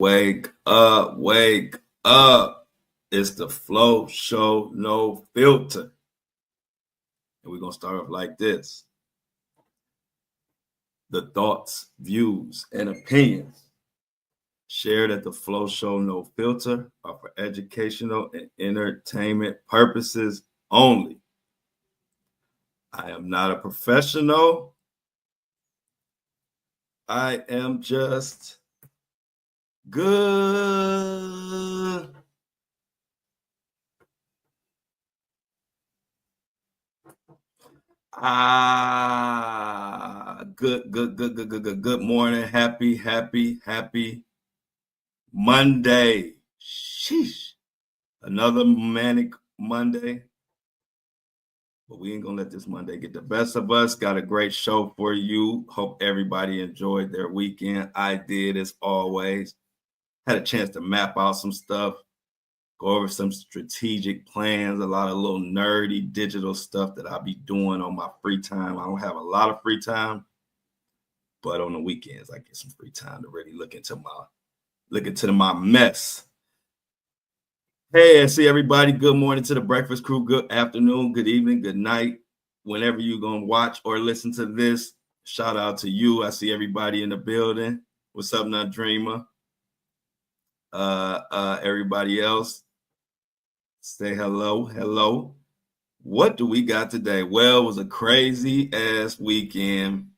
Wake up, wake up. It's the Flow Show, no filter. And we're going to start off like this. The thoughts, views, and opinions shared at the Flow Show, no filter are for educational and entertainment purposes only. I am not a professional. I am just good. Good morning. Happy Monday. Sheesh. Another manic Monday. But we ain't gonna let this Monday get the best of us. Got a great show for you. Hope everybody enjoyed their weekend. I did, as always. Had a chance to map out some stuff, go over some strategic plans, a lot of little nerdy digital stuff that I'll be doing on my free time. I don't have a lot of free time, but on the weekends I get some free time to really look into my mess. Hey, I see everybody. Good morning to the breakfast crew. Good afternoon, good evening, good night. Whenever you're gonna watch or listen to this, shout out to you. I see everybody in the building. What's up, Not Dreamer? Everybody else, say hello. What do we got today? Well, it was a crazy ass weekend.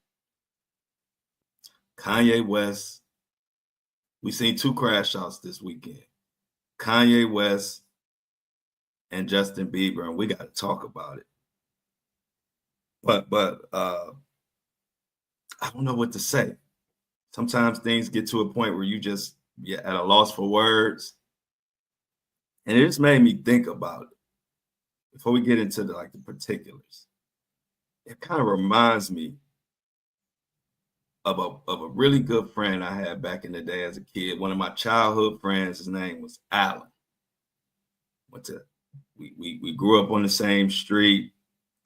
Kanye West. We seen two crash outs this weekend. Kanye West and Justin Bieber, and we got to talk about it. But I don't know what to say. Sometimes things get to a point where you just at a loss for words. And it just made me think about it. Before we get into the particulars, it kind of reminds me of a really good friend I had back in the day as a kid. One of my childhood friends, his name was Alan. We grew up on the same street.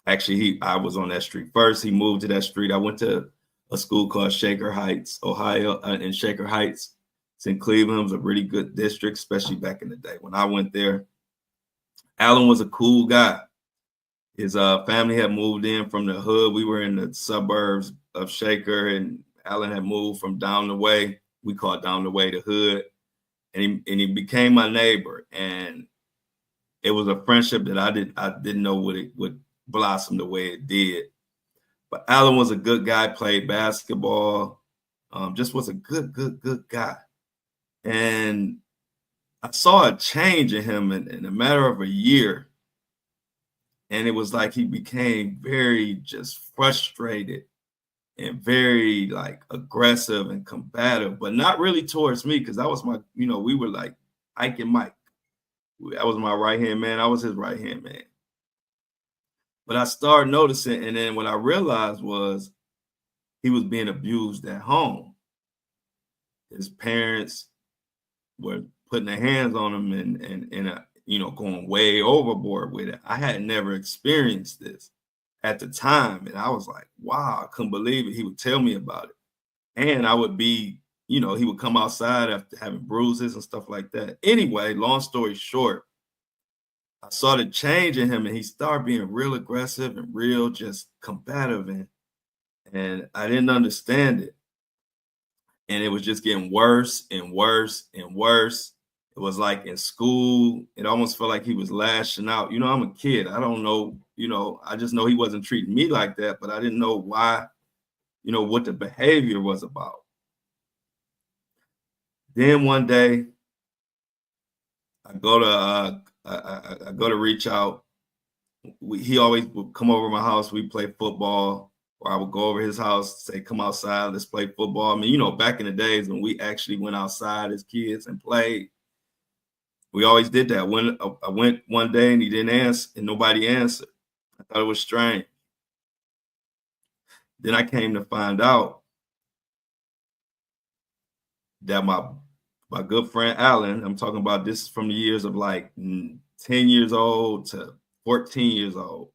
Actually, I was on that street first. He moved to that street. I went to a school called Shaker Heights, Ohio, in Shaker Heights. It's in Cleveland. It was a really good district, especially back in the day. When I went there, Alan was a cool guy. His family had moved in from the hood. We were in the suburbs of Shaker, and Alan had moved from down the way. We call it down the way the hood. And he became my neighbor. And it was a friendship that I didn't know would blossom the way it did. But Alan was a good guy, played basketball, just was a good guy. And I saw a change in him in a matter of a year. And it was like he became very just frustrated and very aggressive and combative, but not really towards me, because that was my, we were like Ike and Mike. That was my right-hand man. I was his right-hand man. But I started noticing, and then what I realized was he was being abused at home. His parents were putting their hands on him and going way overboard with it. I had never experienced this at the time. And I was like, wow, I couldn't believe it. He would tell me about it. And I would be, he would come outside after having bruises and stuff like that. Anyway, long story short, I saw the change in him, and he started being real aggressive and real just combative. And I didn't understand it. And it was just getting worse and worse and worse. It was like in school, it almost felt like he was lashing out. I'm a kid. I don't know, I just know he wasn't treating me like that, but I didn't know why, what the behavior was about. Then one day, I go to reach out. He always would come over to my house. We play football. Or I would go over his house, say, come outside, let's play football. I mean, back in the days when we actually went outside as kids and played, we always did that. When I went one day and he didn't answer, and nobody answered. I thought it was strange. Then I came to find out that my good friend Alan, I'm talking about this from the years of 10 years old to 14 years old.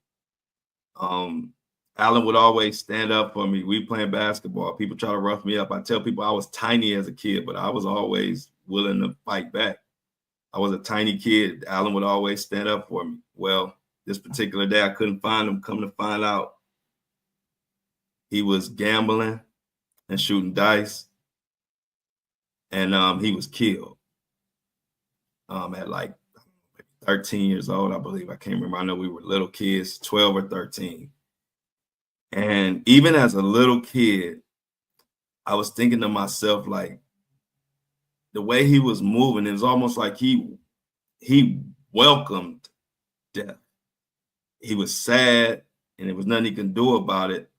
Alan would always stand up for me. We playing basketball. People try to rough me up. I tell people I was tiny as a kid, but I was always willing to fight back. I was a tiny kid. Alan would always stand up for me. Well, this particular day, I couldn't find him. Come to find out, he was gambling and shooting dice, and he was killed at like 13 years old, I believe. I can't remember. I know we were little kids, 12 or 13. And even as a little kid, I was thinking to myself, like, the way he was moving, it was almost like he welcomed death. He was sad, and there was nothing he can do about it.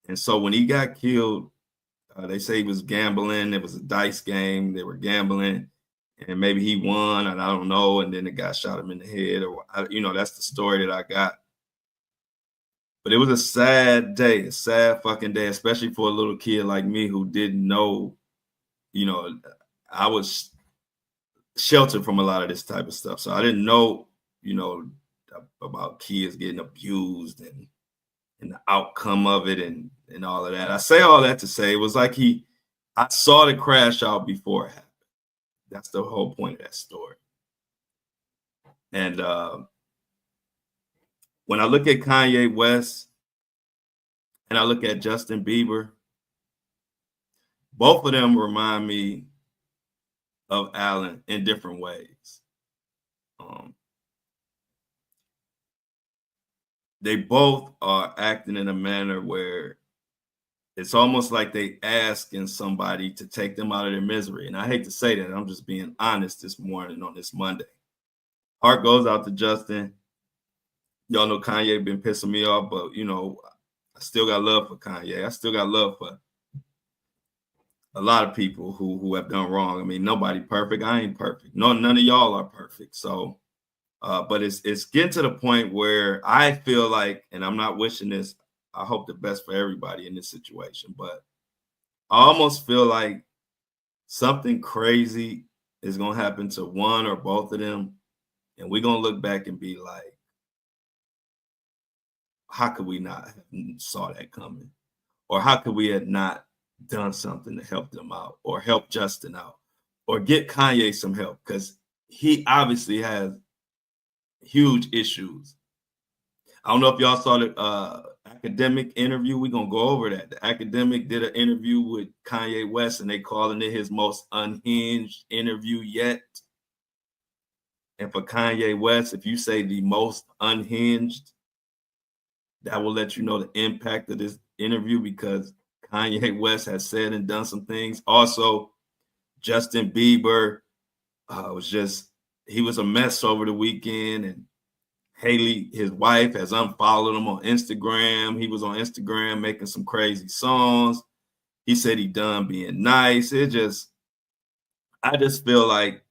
And so when he got killed, they say he was gambling. It was a dice game. They were gambling, and maybe he won, and I don't know. And then the guy shot him in the head, or that's the story that I got. But it was a sad day, a sad fucking day, especially for a little kid like me who didn't know. I was sheltered from a lot of this type of stuff, so I didn't know, about kids getting abused and the outcome of it and all of that. I say all that to say it was like I saw the crash out before it happened. That's the whole point of that story. And when I look at Kanye West and I look at Justin Bieber, both of them remind me of Alan in different ways. They both are acting in a manner where it's almost like they asking somebody to take them out of their misery. And I hate to say that. I'm just being honest this morning on this Monday. Heart goes out to Justin. Y'all know Kanye been pissing me off, but I still got love for Kanye. I still got love for a lot of people who have done wrong. I mean, nobody perfect. I ain't perfect. No, none of y'all are perfect. So, but it's getting to the point where I feel like, and I'm not wishing this, I hope the best for everybody in this situation, but I almost feel like something crazy is going to happen to one or both of them. And we're going to look back and be like, how could we not have saw that coming? Or how could we have not done something to help them out or help Justin out or get Kanye some help? Because he obviously has huge issues. I don't know if y'all saw the academic interview. We're going to go over that. The academic did an interview with Kanye West, and they calling it his most unhinged interview yet. And for Kanye West, if you say the most unhinged, that will let you know the impact of this interview, because Kanye West has said and done some things. Also, Justin Bieber he was a mess over the weekend, and Haley, his wife, has unfollowed him on Instagram. He was on Instagram making some crazy songs. He said he done being nice. I just feel like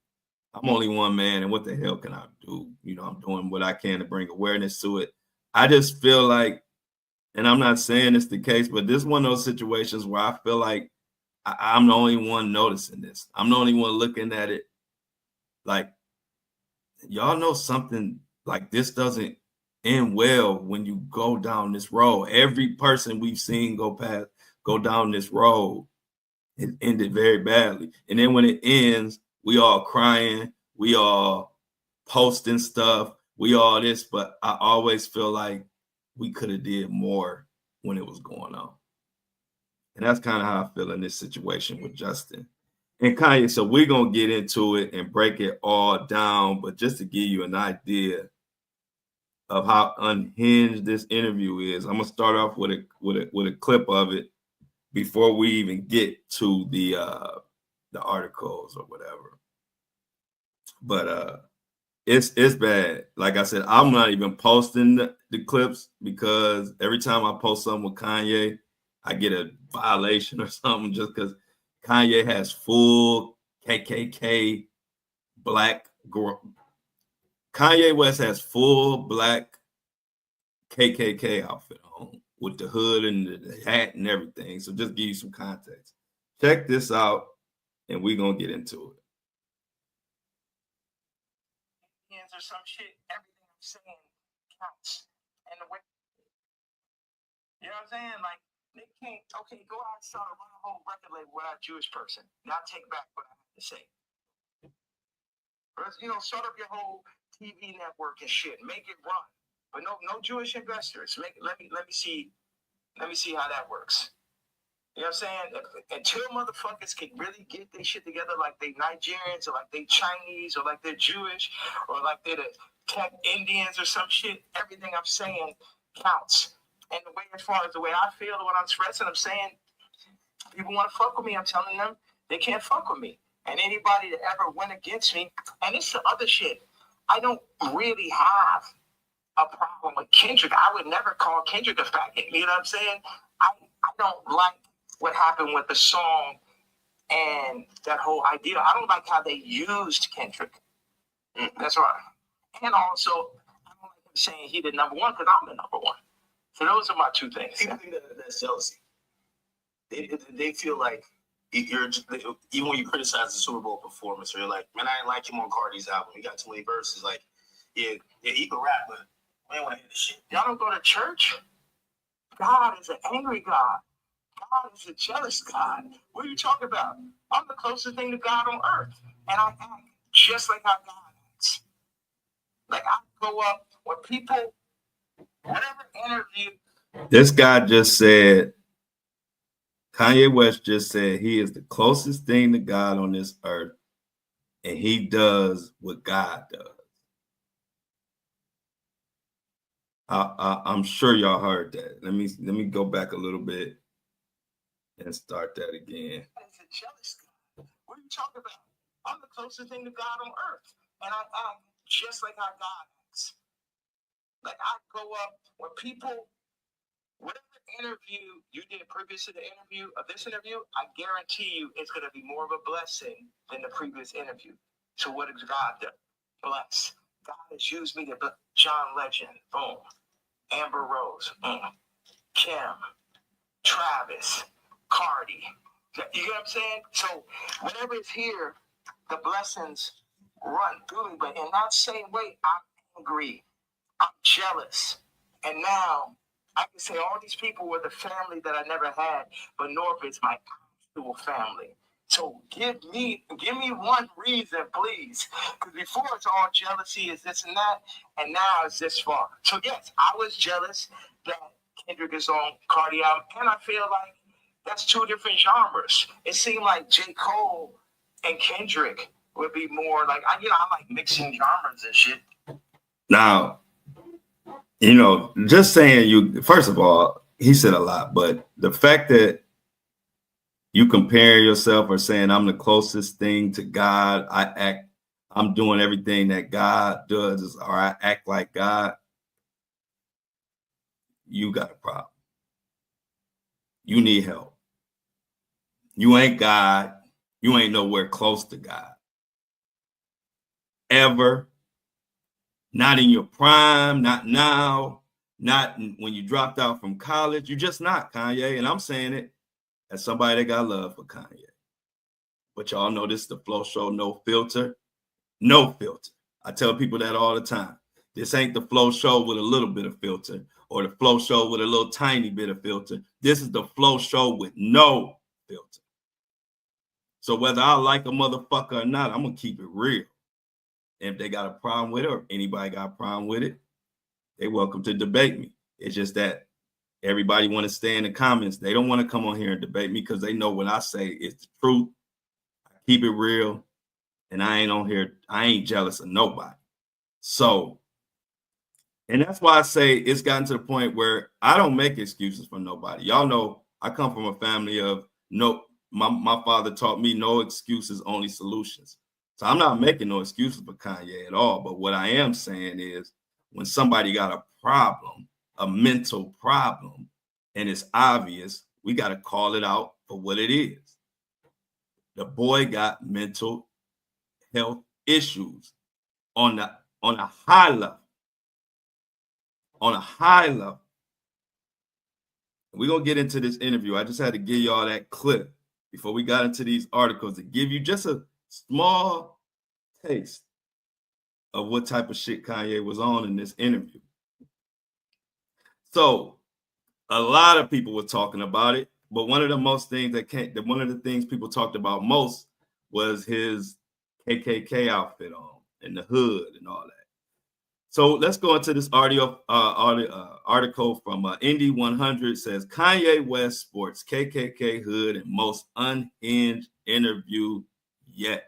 I'm only one man, and what the hell can I do? I'm doing what I can to bring awareness to it. I just feel like, and I'm not saying it's the case, but this is one of those situations where I feel like I'm the only one noticing this. I'm the only one looking at it like, y'all know something like this doesn't end well when you go down this road. Every person we've seen go down this road, it ended very badly. And then when it ends, we all crying, we all posting stuff, we all this, but I always feel like we could have did more when it was going on. And that's kind of how I feel in this situation with Justin and Kanye. So we're going to get into it and break it all down. But just to give you an idea of how unhinged this interview is, I'm going to start off with a clip of it before we even get to the articles or whatever. But it's bad. Like I said, I'm not even posting the clips, because every time I post something with Kanye, I get a violation or something, just because Kanye has full KKK black. Kanye West has full black KKK outfit on with the hood and the hat and everything. So just give you some context. Check this out, and we're going to get into it. Or some shit, everything I'm saying counts. And the way, you know what I'm saying? Like, they can't, okay, go out and start a whole record label without a Jewish person. Not take back what I to say. You know, start up your whole TV network and shit, make it run. But no Jewish investors. Let me see how that works. You know what I'm saying? Until motherfuckers can really get their shit together, like they Nigerians or like they Chinese or like they're Jewish or like they're the tech Indians or some shit, everything I'm saying counts. And the way, as far as the way I feel, what I'm expressing, I'm saying people want to fuck with me. I'm telling them they can't fuck with me. And anybody that ever went against me, and it's the other shit. I don't really have a problem with Kendrick. I would never call Kendrick a faggot. You know what I'm saying? I don't like what happened with the song and that whole idea. I don't like how they used Kendrick. That's right. And also, I don't like him saying he the number one because I'm the number one. So those are my two things. People think that's jealousy. They feel like even when you criticize the Super Bowl performance, or you're like, man, I didn't like him on Cardi's album. He got too many verses. Like, yeah, he can rap, but we ain't want to hear this shit. Y'all don't go to church? God is an angry God. God is a jealous God. What are you talking about? I'm the closest thing to God on earth. And I act just like how God acts. Like I go up when people, whatever interview. This guy just said, Kanye West just said he is the closest thing to God on this earth. And he does what God does. I'm sure y'all heard that. Let me go back a little bit and start that again. It's a jealous God. What are you talking about? I'm the closest thing to God on earth. And I act just like how God acts. Like I go up when people, whatever interview you did previous to the interview of this interview, I guarantee you it's going to be more of a blessing than the previous interview. So what does God do? Bless. God has used me to bless John Legend, boom. Amber Rose, Kim, Travis, Cardi. You get what I'm saying? So whenever it's here, the blessings run through me. But in that same way, I'm angry. I'm jealous. And now I can say all these people were the family that I never had, but Northridge is my actual family. So give me one reason, please. Because before it's all jealousy, is this and that, and now it's this far. So yes, I was jealous that Kendrick is on Cardi album, and I feel like that's two different genres. It seemed like J. Cole and Kendrick would be more like, I like mixing genres and shit. Now, just saying first of all, he said a lot, but the fact that you compare yourself or saying I'm the closest thing to God, I'm doing everything that God does, or I act like God, you got a problem. You need help. You ain't God. You ain't nowhere close to God. Ever. Not in your prime, not now, not when you dropped out from college. You're just not, Kanye. And I'm saying it as somebody that got love for Kanye. But y'all know this is the Flow Show, no filter. No filter. I tell people that all the time. This ain't the Flow Show with a little bit of filter or the Flow Show with a little tiny bit of filter. This is the Flow Show with no filter. So whether I like a motherfucker or not, I'm going to keep it real. And if they got a problem with it or anybody got a problem with it, they're welcome to debate me. It's just that everybody want to stay in the comments. They don't want to come on here and debate me because they know what I say is the truth. I keep it real. And I ain't on here. I ain't jealous of nobody. So, and that's why I say it's gotten to the point where I don't make excuses for nobody. Y'all know I come from a family of my father taught me no excuses, only solutions. So I'm not making no excuses for Kanye at all. But what I am saying is when somebody got a problem, a mental problem, and it's obvious, we got to call it out for what it is. The boy got mental health issues on a high level. On a high level. We're going to get into this interview. I just had to give y'all that clip before we got into these articles to give you just a small taste of what type of shit Kanye was on in this interview. So a lot of people were talking about it, but one of the things people talked about most was his KKK outfit on and the hood and all that. So let's go into this article from Indy 100. Says Kanye West sports KKK hood and most unhinged interview yet.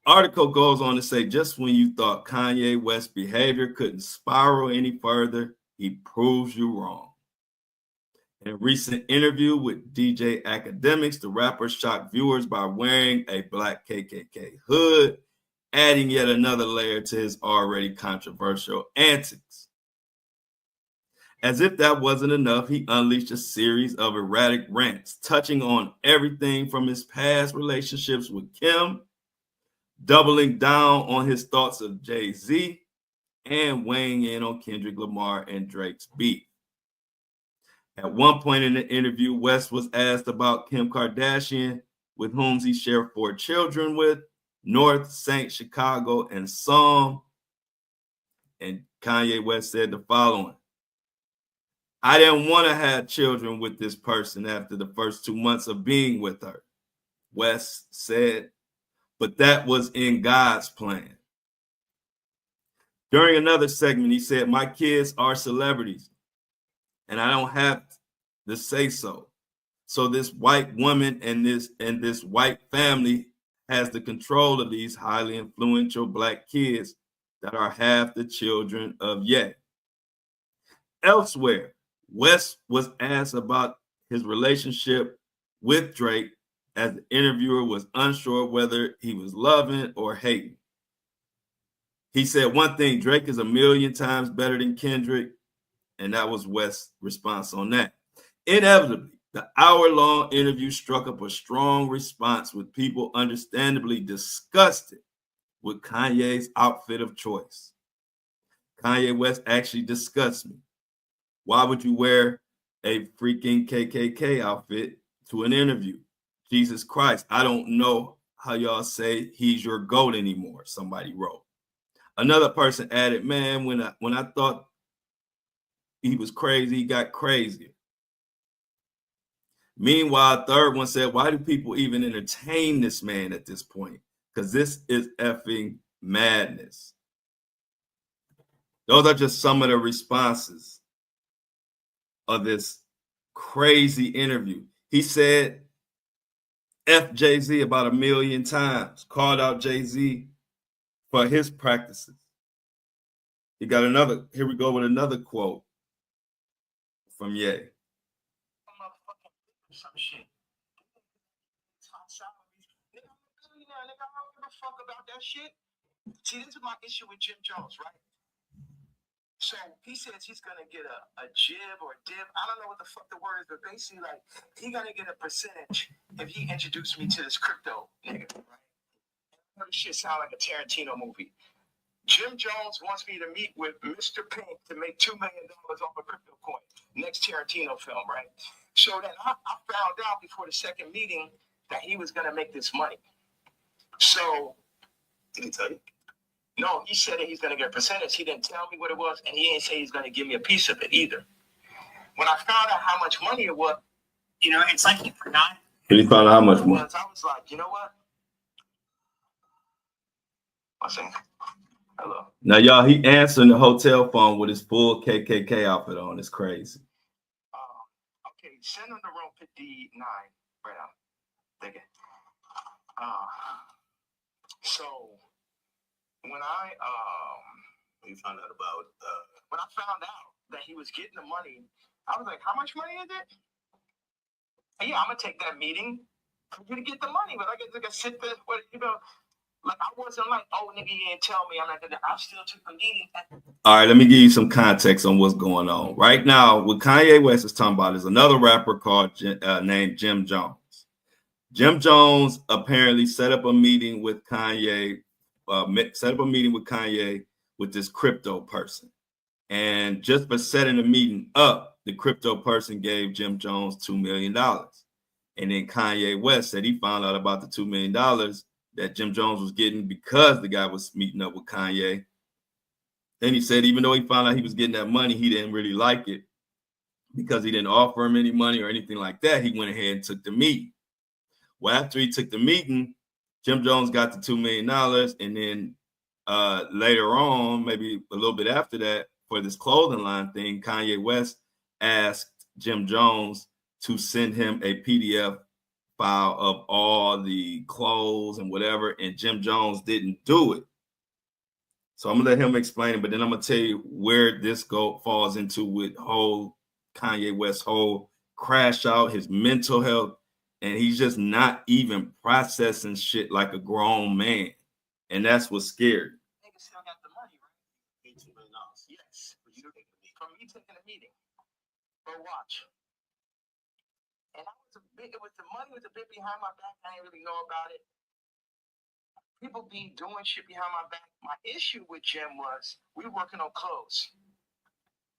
Article goes on to say, just when you thought Kanye West's behavior couldn't spiral any further, he proves you wrong. In a recent interview with DJ Academics, the rapper shocked viewers by wearing a black KKK hood, adding yet another layer to his already controversial antics. As if that wasn't enough, he unleashed a series of erratic rants, touching on everything from his past relationships with Kim, doubling down on his thoughts of Jay-Z, and weighing in on Kendrick Lamar and Drake's beef. At one point in the interview, West was asked about Kim Kardashian, with whom he shared 4 children with, North, Saint, Chicago, and Psalm. And Kanye West said the following: I didn't want to have children with this person after the first 2 months of being with her, West said, but that was in God's plan. During another segment, he said, my kids are celebrities, and I don't have to say so. So this white woman and this white family has the control of these highly influential black kids that are half the children of Ye. Elsewhere, West was asked about his relationship with Drake, as the interviewer was unsure whether he was loving or hating. He said one thing, Drake is 1,000,000 times better than Kendrick, and that was West's response on that. Inevitably, the hour-long interview struck up a strong response, with people understandably disgusted with Kanye's outfit of choice. Kanye West actually disgusts me. Why would you wear a freaking KKK outfit to an interview? Jesus Christ, I don't know how y'all say he's your GOAT anymore, somebody wrote. Another person added, man, when I thought he was crazy, he got crazier. Meanwhile, a third one said, why do people even entertain this man at this point? Because this is effing madness. Those are just some of the responses of this crazy interview. He said F Jay-Z about 1,000,000 times, called out Jay-Z for his practices. He got another, here we go with another quote from Ye. Some shit. Nigga, I'm a billionaire, nigga. I don't give a fuck about that shit. See, this is my issue with Jim Jones, right? So he says he's gonna get a jib or a dib. I don't know what the fuck the word is, but basically, like, he gonna get a percentage if he introduced me to this crypto nigga, right? This shit sound like a Tarantino movie. Jim Jones wants me to meet with Mr. Pink to make $2 million off a crypto coin. Next Tarantino film, right? So then I found out before the second meeting that he was going to make this money. So, Did he tell you? No, he said that he's going to get a percentage. He didn't tell me what it was, and he didn't say he's going to give me a piece of it either. When I found out how much money it was, you know, it's like he forgot. When he found out how much money? I was like, you know what? I saying, hello. Now, y'all, he answering the hotel phone with his full KKK outfit on. It's crazy. Okay, send him to room 59 right now. Thank you. So when I You found out about when I found out that he was getting the money, I was like, how much money is it? And yeah, I'm gonna take that meeting for you to get the money, but I get to sit there, like I wasn't like, oh nigga, you didn't tell me. I'm not gonna. I still took the meeting. All right, let me give you some context on what's going on right now. What Kanye West is talking about is another rapper called named Jim Jones. Jim Jones apparently set up a meeting with Kanye. With this crypto person, and just for setting the meeting up, the crypto person gave Jim Jones $2 million. And then Kanye West said he found out about the $2 million that Jim Jones was getting because the guy was meeting up with Kanye. Then he said even though he found out he was getting that money, he didn't really like it because he didn't offer him any money or anything like that. He went ahead and took the meeting. Well, after he took the meeting, Jim Jones got the $2 million. And then later on, maybe a little bit after that, for this clothing line thing, Kanye West asked Jim Jones to send him a PDF file of all the clothes and whatever, and Jim Jones didn't do it. So I'm gonna let him explain it, but then I'm gonna tell you where this falls into with whole Kanye West whole crash out, his mental health, and he's just not even processing shit like a grown man, and that's what's scary. Nigga still got the money, right? $18 million. Yes. From me taking a meeting. But watch. And it was the money was a bit behind my back. I didn't really know about it. People be doing shit behind my back. My issue with Jim was we were working on clothes.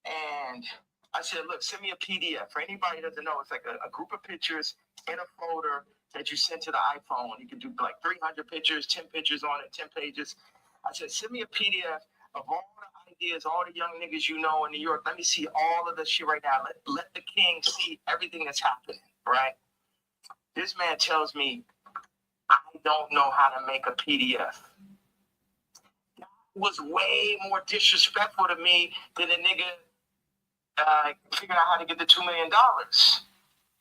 And I said, look, send me a PDF. For anybody who doesn't know, it's like a group of pictures in a folder that you send to the iPhone. You can do like 300 pictures, 10 pictures on it, 10 pages. I said, send me a PDF of all the ideas, all the young niggas you know in New York. Let me see all of the shit right now. Let the king see everything that's happening, right? This man tells me, I don't know how to make a PDF. That was way more disrespectful to me than a nigga figuring out how to get the $2 million.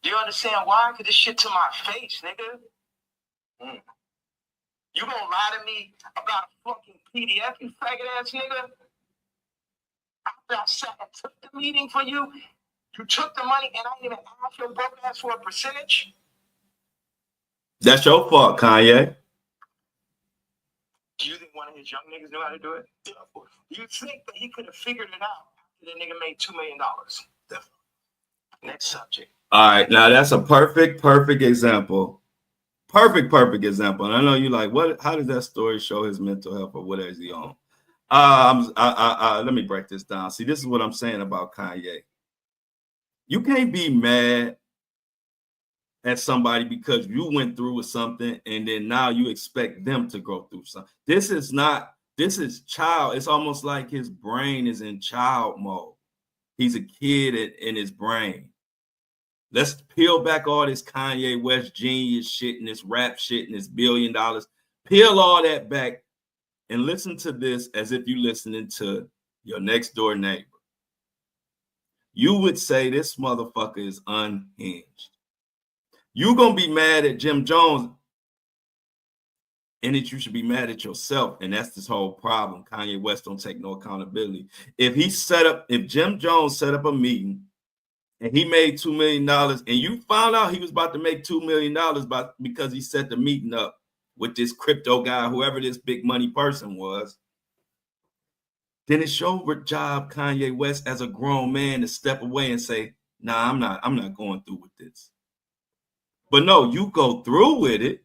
Do you understand why? Because this shit to my face, nigga. You gonna lie to me about a fucking PDF, you faggot ass nigga? After I sat and took the meeting for you, you took the money and I didn't even ask your broke ass for a percentage? That's your fault, Kanye. Do you think one of his young niggas knew how to do it? Do you think that he could have figured it out after the nigga made $2 million? Definitely. Next subject. All right, now that's a perfect example. Perfect example. And I know you like, what? How does that story show his mental health or what is he on? Let me break this down. See, this is what I'm saying about Kanye. You can't be mad at somebody because you went through with something and then now you expect them to go through something. This is child. It's almost like his brain is in child mode. He's a kid in his brain. Let's peel back all this Kanye West genius shit and this rap shit and this $1 billion. Peel all that back and listen to this as if you're listening to your next door neighbor. You would say this motherfucker is unhinged. You're going to be mad at Jim Jones, and that you should be mad at yourself. And that's this whole problem. Kanye West don't take no accountability. If Jim Jones set up a meeting and he made $2 million and you found out he was about to make $2 million because he set the meeting up with this crypto guy, whoever this big money person was, then it's your job, Kanye West, as a grown man, to step away and say, nah, I'm not going through with this. But no, you go through with it,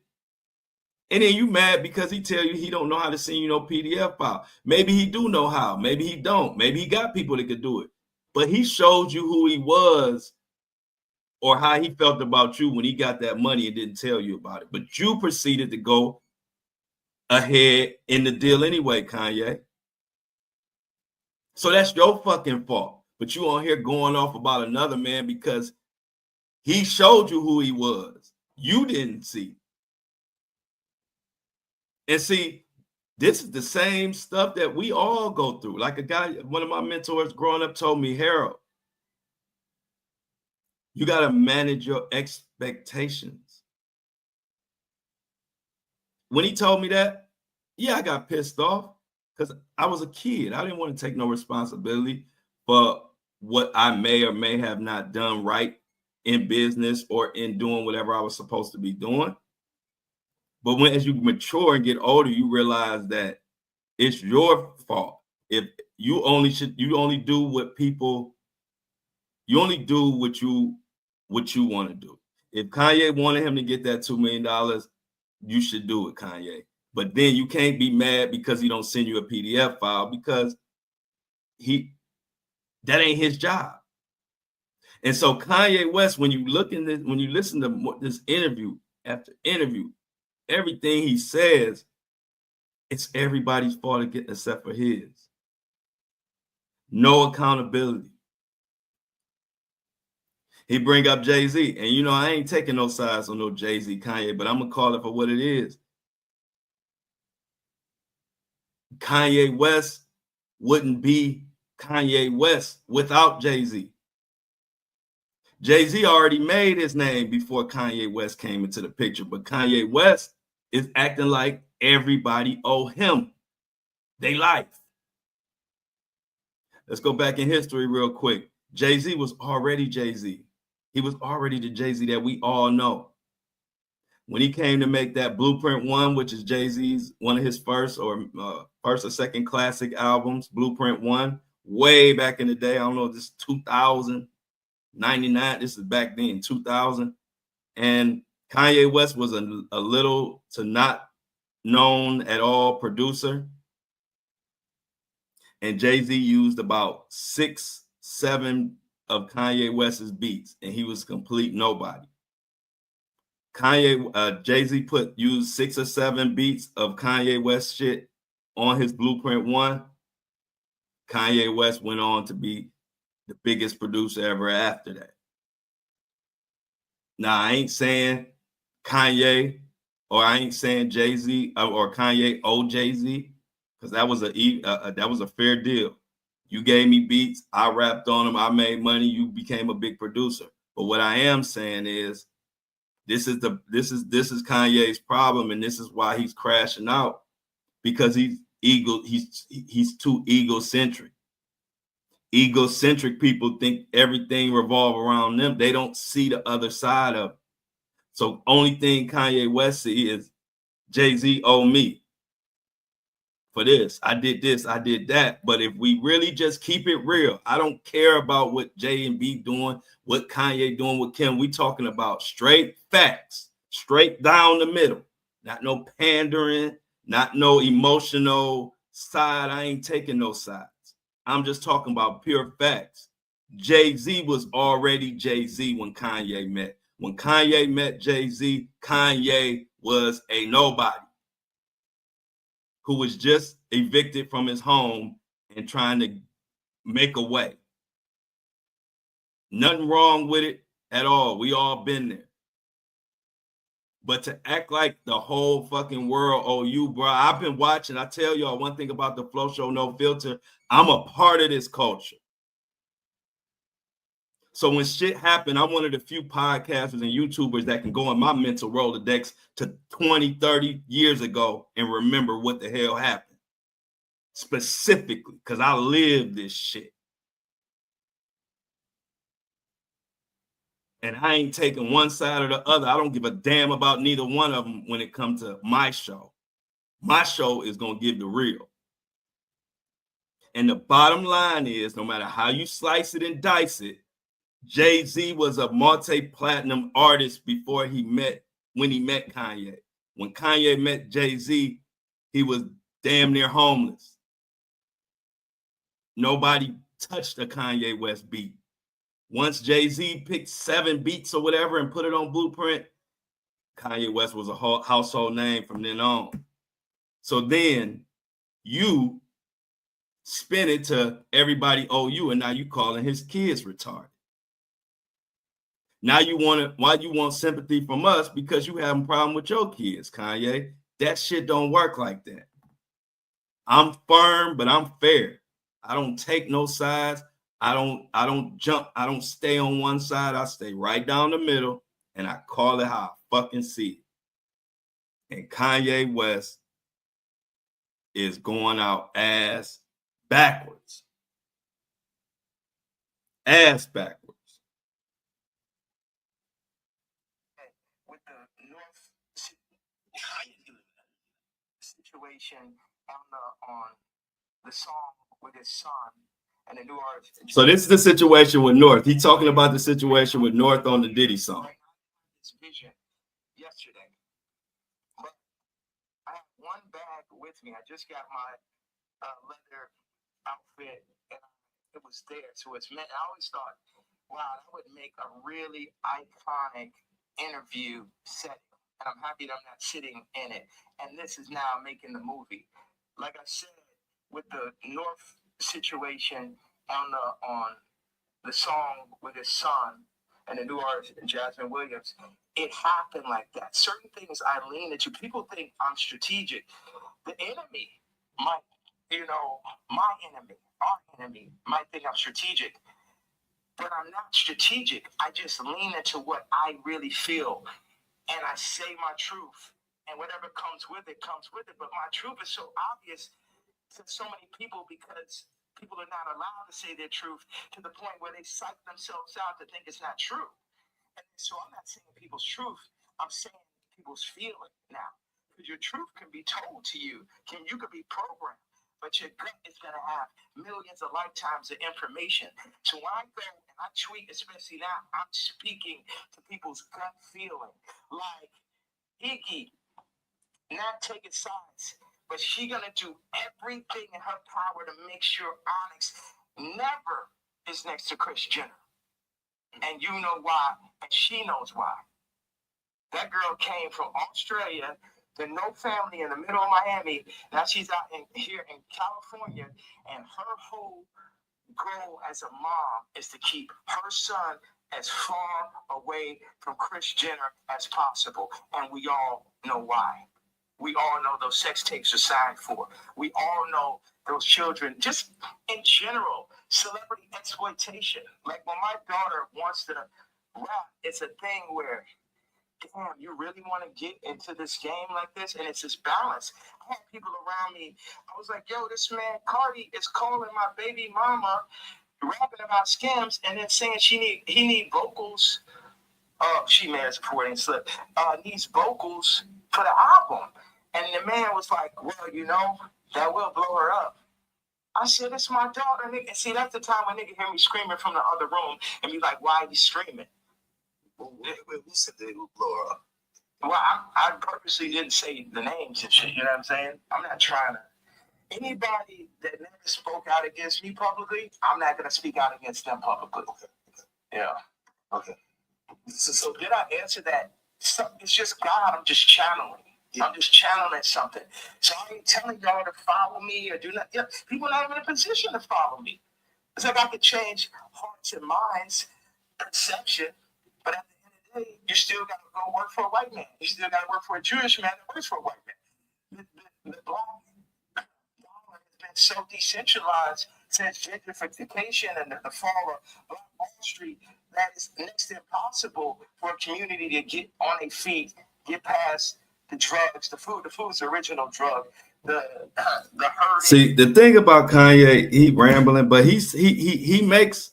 and then you mad because he tell you he don't know how to send you no PDF file. Maybe he do know how. Maybe he don't. Maybe he got people that could do it. But he showed you who he was or how he felt about you when he got that money and didn't tell you about it. But you proceeded to go ahead in the deal anyway, Kanye. So that's your fucking fault. But you on here going off about another man because he showed you who he was. You didn't see. And see, this is the same stuff that we all go through. Like one of my mentors growing up told me, Harold, you got to manage your expectations. When he told me that, yeah, I got pissed off because I was a kid. I didn't want to take no responsibility for what I may or may have not done right in business or in doing whatever I was supposed to be doing. But as you mature and get older, you realize that it's your fault. If you only do what you want to do. If Kanye wanted him to get that $2 million, you should do it, Kanye. But then you can't be mad because he don't send you a PDF file because that ain't his job. And so Kanye West, when you listen to this interview after interview, everything he says, it's everybody's fault except for his. No accountability. He bring up Jay-Z. And, you know, I ain't taking no sides on no Jay-Z, Kanye, but I'm going to call it for what it is. Kanye West wouldn't be Kanye West without Jay-Z. Jay-Z already made his name before Kanye West came into the picture, but Kanye West is acting like everybody owe him their life. Let's go back in history real quick. Jay-Z was already Jay-Z. He was already the Jay-Z that we all know. When he came to make that Blueprint 1, which is Jay-Z's one of his first or second classic albums, Blueprint 1, way back in the day. I don't know, this is 2000, 99. This is back then, 2000. And Kanye West was a little to not known at all producer. And Jay-Z used about 6, 7 of Kanye West's beats, and he was complete nobody. Jay-Z used 6 or 7 beats of Kanye West shit on his Blueprint 1. Kanye West went on to be the biggest producer ever after that. Now, I ain't saying Kanye or I ain't saying Jay-Z or Kanye owe Jay-Z, because that was a fair deal. You gave me beats, I rapped on them, I made money, you became a big producer. But what I am saying is this is Kanye's problem, and this is why he's crashing out, because he's too egocentric. Egocentric people think everything revolves around them. They don't see the other side of it. So only thing Kanye West see is Jay-Z owe me for this. I did this, I did that. But if we really just keep it real, I don't care about what Jay and B doing, what Kanye doing with Kim. We talking about straight facts, straight down the middle. Not no pandering, not no emotional side. I ain't taking no sides. I'm just talking about pure facts. Jay-Z was already Jay-Z when Kanye met. When Kanye met Jay-Z, Kanye was a nobody who was just evicted from his home and trying to make a way. Nothing wrong with it at all. We all been there. But to act like the whole fucking world owe you, bro. I've been watching. I tell y'all one thing about the Flow Show No Filter. I'm a part of this culture. So when shit happened, I'm one of the few podcasters and YouTubers that can go in my mental Rolodex to 20, 30 years ago and remember what the hell happened. Specifically, because I lived this shit. And I ain't taking one side or the other. I don't give a damn about neither one of them when it comes to my show. My show is going to give the real. And the bottom line is, no matter how you slice it and dice it, Jay-Z was a multi-platinum artist when he met Kanye. When Kanye met Jay-Z, he was damn near homeless. Nobody touched a Kanye West beat. Once Jay-Z picked 7 beats or whatever and put it on Blueprint, Kanye West was a household name from then on. So then you spin it to everybody owe you, and now you calling his kids retarded. Now why you want sympathy from us? Because you have a problem with your kids, Kanye. That shit don't work like that. I'm firm, but I'm fair. I don't take no sides. I don't jump. I don't stay on one side. I stay right down the middle, and I call it how I fucking see it. And Kanye West is going out ass backwards. Ass backwards. With the North situation on the song with his son and the new artist. So this is the situation with North. He's talking about the situation with North on the Diddy song. His vision yesterday. But I have one bag with me. I just got my leather outfit, and it was there. So it's meant. I always thought, wow, that would make a really iconic interview setting. And I'm happy that I'm not sitting in it. And this is now making the movie. Like I said, with the North situation on the song with his son and the new artist Jasmine Williams. It happened like that. Certain things I lean into. People think I'm strategic. The enemy might, my enemy, our enemy might think I'm strategic, but I'm not strategic. I just lean into what I really feel, and I say my truth, and whatever comes with it comes with it. But my truth is so obvious to so many people because people are not allowed to say their truth to the point where they psych themselves out to think it's not true. And so I'm not saying people's truth. I'm saying people's feeling now. Because your truth can be told to you. You could be programmed. But your gut is going to have millions of lifetimes of information. So when I go and I tweet, especially now, I'm speaking to people's gut feeling. Like, Iggy, not taking sides, but she going to do everything in her power to make sure Onyx never is next to Kris Jenner. And you know why, and she knows why. That girl came from Australia to no family in the middle of Miami. Now she's out here in California, and her whole goal as a mom is to keep her son as far away from Kris Jenner as possible. And we all know why. We all know those sex tapes are signed for. We all know those children, just in general, celebrity exploitation. Like when my daughter wants to rap, it's a thing where, damn, you really want to get into this game like this? And it's this balance. I had people around me. I was like, yo, this man, Cardi, is calling my baby mama, rapping about scams, and then saying he need vocals. She may have supporting slip. Needs vocals for the album. And the man was like, well, that will blow her up. I said, it's my daughter, nigga. And see, that's the time when nigga hear me screaming from the other room and be like, why are you screaming? Who said they would blow her up? Well, I purposely didn't say the names and shit, you know what I'm saying? I'm not trying to. Anybody that never spoke out against me publicly, I'm not going to speak out against them publicly. Okay. Yeah. Okay. So did I answer that? It's just God. I'm just channeling. I'm just channeling something. So I ain't telling y'all to follow me or do not. People are not even in a position to follow me. It's like I could change hearts and minds, perception, but at the end of the day, you still got to go work for a white man. You still got to work for a Jewish man that works for a white man. The black dollar has been so decentralized since gentrification and the fall of Black Wall Street that it's next to impossible for a community to get on their feet, get past the drugs, the food. The food's the original drug. The herding. See, the thing about Kanye, he rambling, but he makes,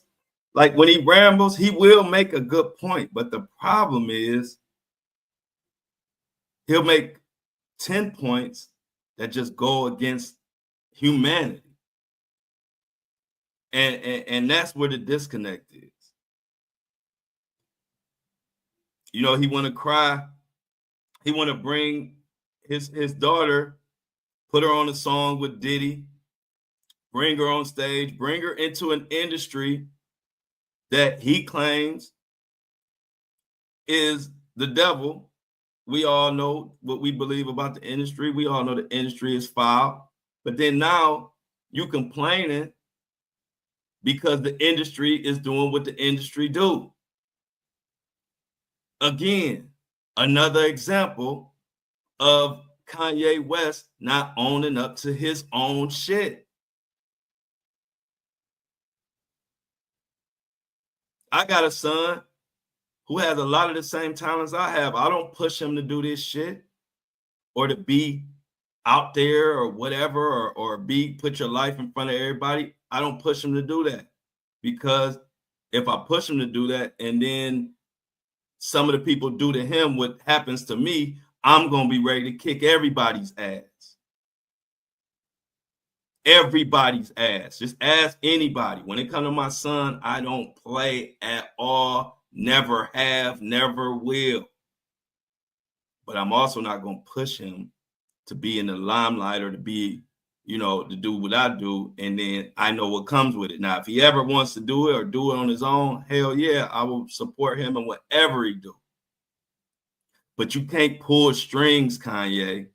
like, when he rambles, he will make a good point. But the problem is he'll make 10 points that just go against humanity. And that's where the disconnect is. He want to cry. He want to bring his daughter, put her on a song with Diddy, bring her on stage, bring her into an industry that he claims is the devil. We all know what we believe about the industry. We all know the industry is foul. But then now you complaining because the industry is doing what the industry do. Again, another example of Kanye West not owning up to his own shit. I got a son who has a lot of the same talents I have. I don't push him to do this shit or to be out there or whatever, or put your life in front of everybody. I don't push him to do that, because if I push him to do that and then some of the people do to him what happens to me, I'm going to be ready to kick everybody's ass. Everybody's ass. Just ask anybody. When it comes to my son, I don't play at all. Never have, never will. But I'm also not going to push him to be in the limelight or to be, to do what I do. And then I know what comes with it. Now, if he ever wants to do it or do it on his own, hell yeah, I will support him in whatever he do. But you can't pull strings, Kanye,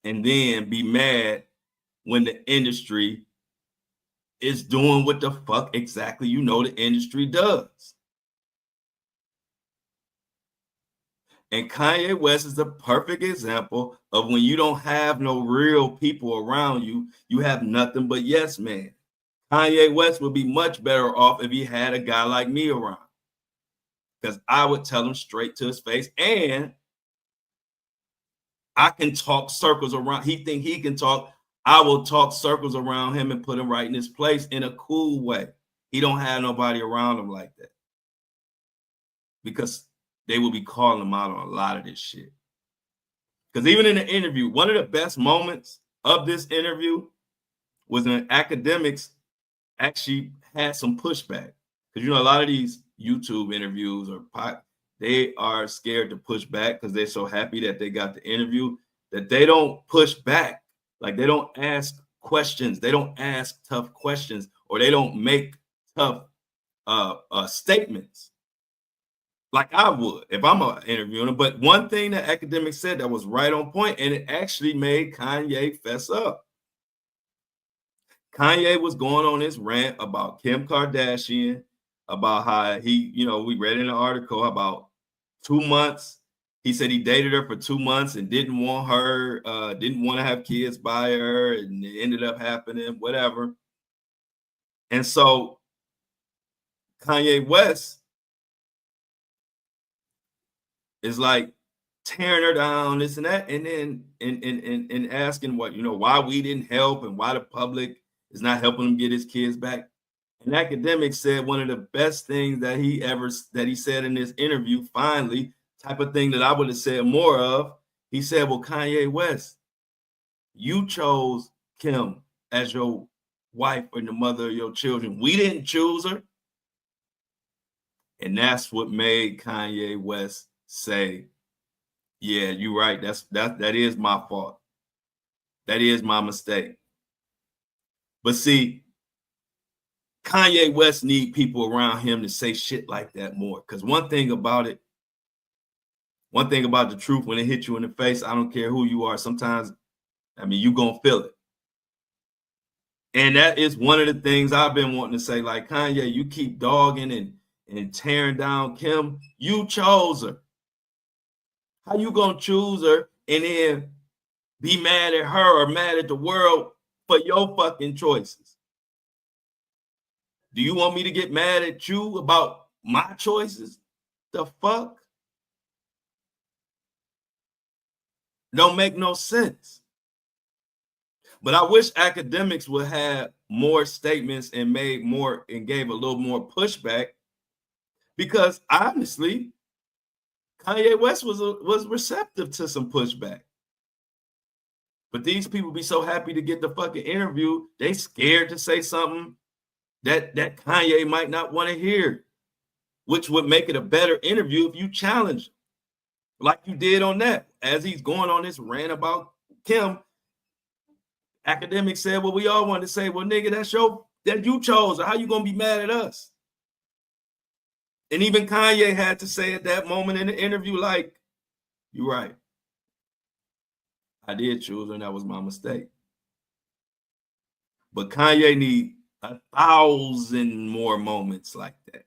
and then be mad when the industry is doing what the fuck exactly the industry does. And Kanye West is the perfect example of when you don't have no real people around you, you have nothing but yes man. Kanye West would be much better off if he had a guy like me around, because I would tell him straight to his face, and I can talk circles around. He think he can talk. I will talk circles around him and put him right in his place in a cool way. He don't have nobody around him like that, because they will be calling him out on a lot of this shit. Because even in the interview, one of the best moments of this interview was when academics actually had some pushback. Because, you know, a lot of these YouTube interviews they are scared to push back because they're so happy that they got the interview that they don't push back. Like, they don't ask questions. They don't ask tough questions, or they don't make tough statements like I would if I'm interviewing him. But one thing that academics said that was right on point, and it actually made Kanye fess up. Kanye was going on his rant about Kim Kardashian, about how he, you know, we read in an article about 2 months. He said he dated her for 2 months and didn't want her, didn't want to have kids by her, and it ended up happening, whatever. And so Kanye West is like tearing her down, this and that, and then and asking what, you know, why we didn't help and why the public is not helping him get his kids back. And academics said one of the best things that he said in this interview, finally, type of thing that I would have said more of. He said, well, Kanye West, you chose Kim as your wife and the mother of your children. We didn't choose her. And that's what made Kanye West say, yeah, you're right. That is my fault. That is my mistake. But see, Kanye West need people around him to say shit like that more. Because one thing about the truth, when it hits you in the face, I don't care who you are. Sometimes, I mean, you gonna feel it. And that is one of the things I've been wanting to say. Like, Kanye, you keep dogging and tearing down Kim. You chose her. How you gonna choose her and then be mad at her or mad at the world for your fucking choices? Do you want me to get mad at you about my choices? The fuck? Don't make no sense. But I wish academics would have more statements and made more and gave a little more pushback, because honestly, Kanye West was receptive to some pushback. But these people be so happy to get the fucking interview, they scared to say something that Kanye might not want to hear, which would make it a better interview if you challenge him, like you did on that. As he's going on this rant about Kim, academics said, well, we all wanted to say, well, nigga, that you chose her. How you gonna be mad at us? And even Kanye had to say at that moment in the interview, like, you're right. I did choose her, and that was my mistake. But Kanye need 1,000 more moments like that.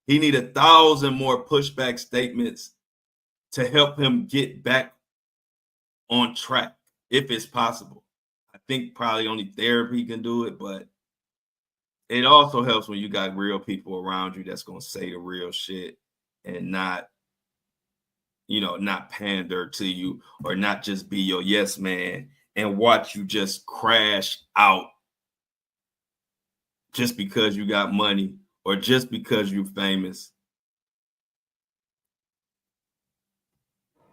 He need 1,000 more pushback statements to help him get back on track, if it's possible. I think probably only therapy can do it, but it also helps when you got real people around you that's going to say the real shit and not, you know, not pander to you, or not just be your yes man and watch you just crash out just because you got money or just because you're famous.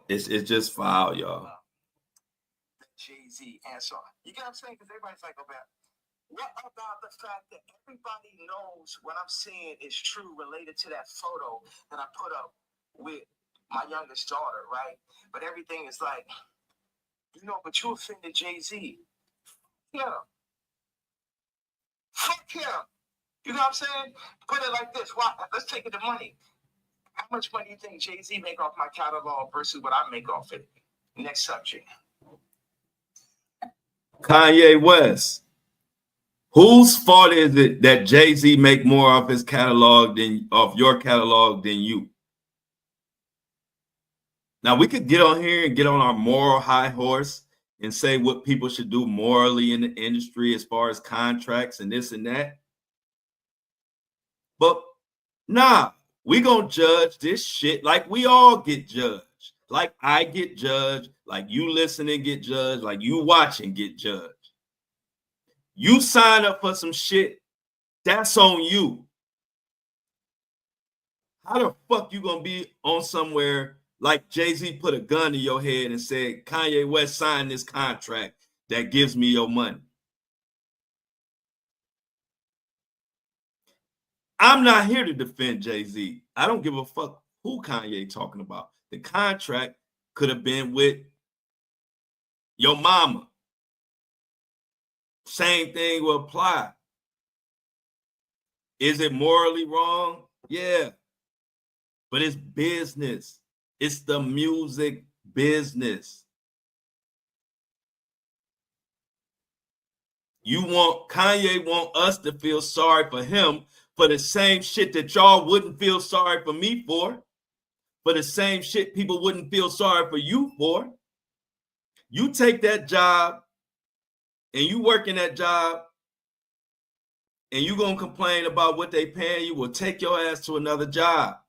It's just foul, y'all. Jay-Z answer. You get what I'm saying? Because everybody's like, oh, man, what about the fact that everybody knows what I'm saying is true related to that photo that I put up with my youngest daughter, right? But everything is like, you know, but you offended Jay-Z. Yeah. Fuck him. You know what I'm saying? Put it like this. Why? Let's take it to money. How much money do you think Jay-Z make off my catalog versus what I make off it? Next subject. Kanye West. Whose fault is it that Jay-Z make more off his catalog than off your catalog than you? Now we could get on here and get on our moral high horse and say what people should do morally in the industry as far as contracts and this and that. But nah, we gonna judge this shit like we all get judged. Like I get judged, like you listening get judged, like you watching get judged. You sign up for some shit, that's on you. How the fuck you gonna be on somewhere like Jay-Z put a gun to your head and said, Kanye West signed this contract that gives me your money? I'm not here to defend Jay-Z. I don't give a fuck who Kanye talking about. The contract could have been with your mama. Same thing will apply. Is it morally wrong? Yeah. But it's business. It's the music business. Kanye want us to feel sorry for him for the same shit that y'all wouldn't feel sorry for me for the same shit people wouldn't feel sorry for you for. You take that job and you work in that job and you gonna complain about what they paying you, will take your ass to another job.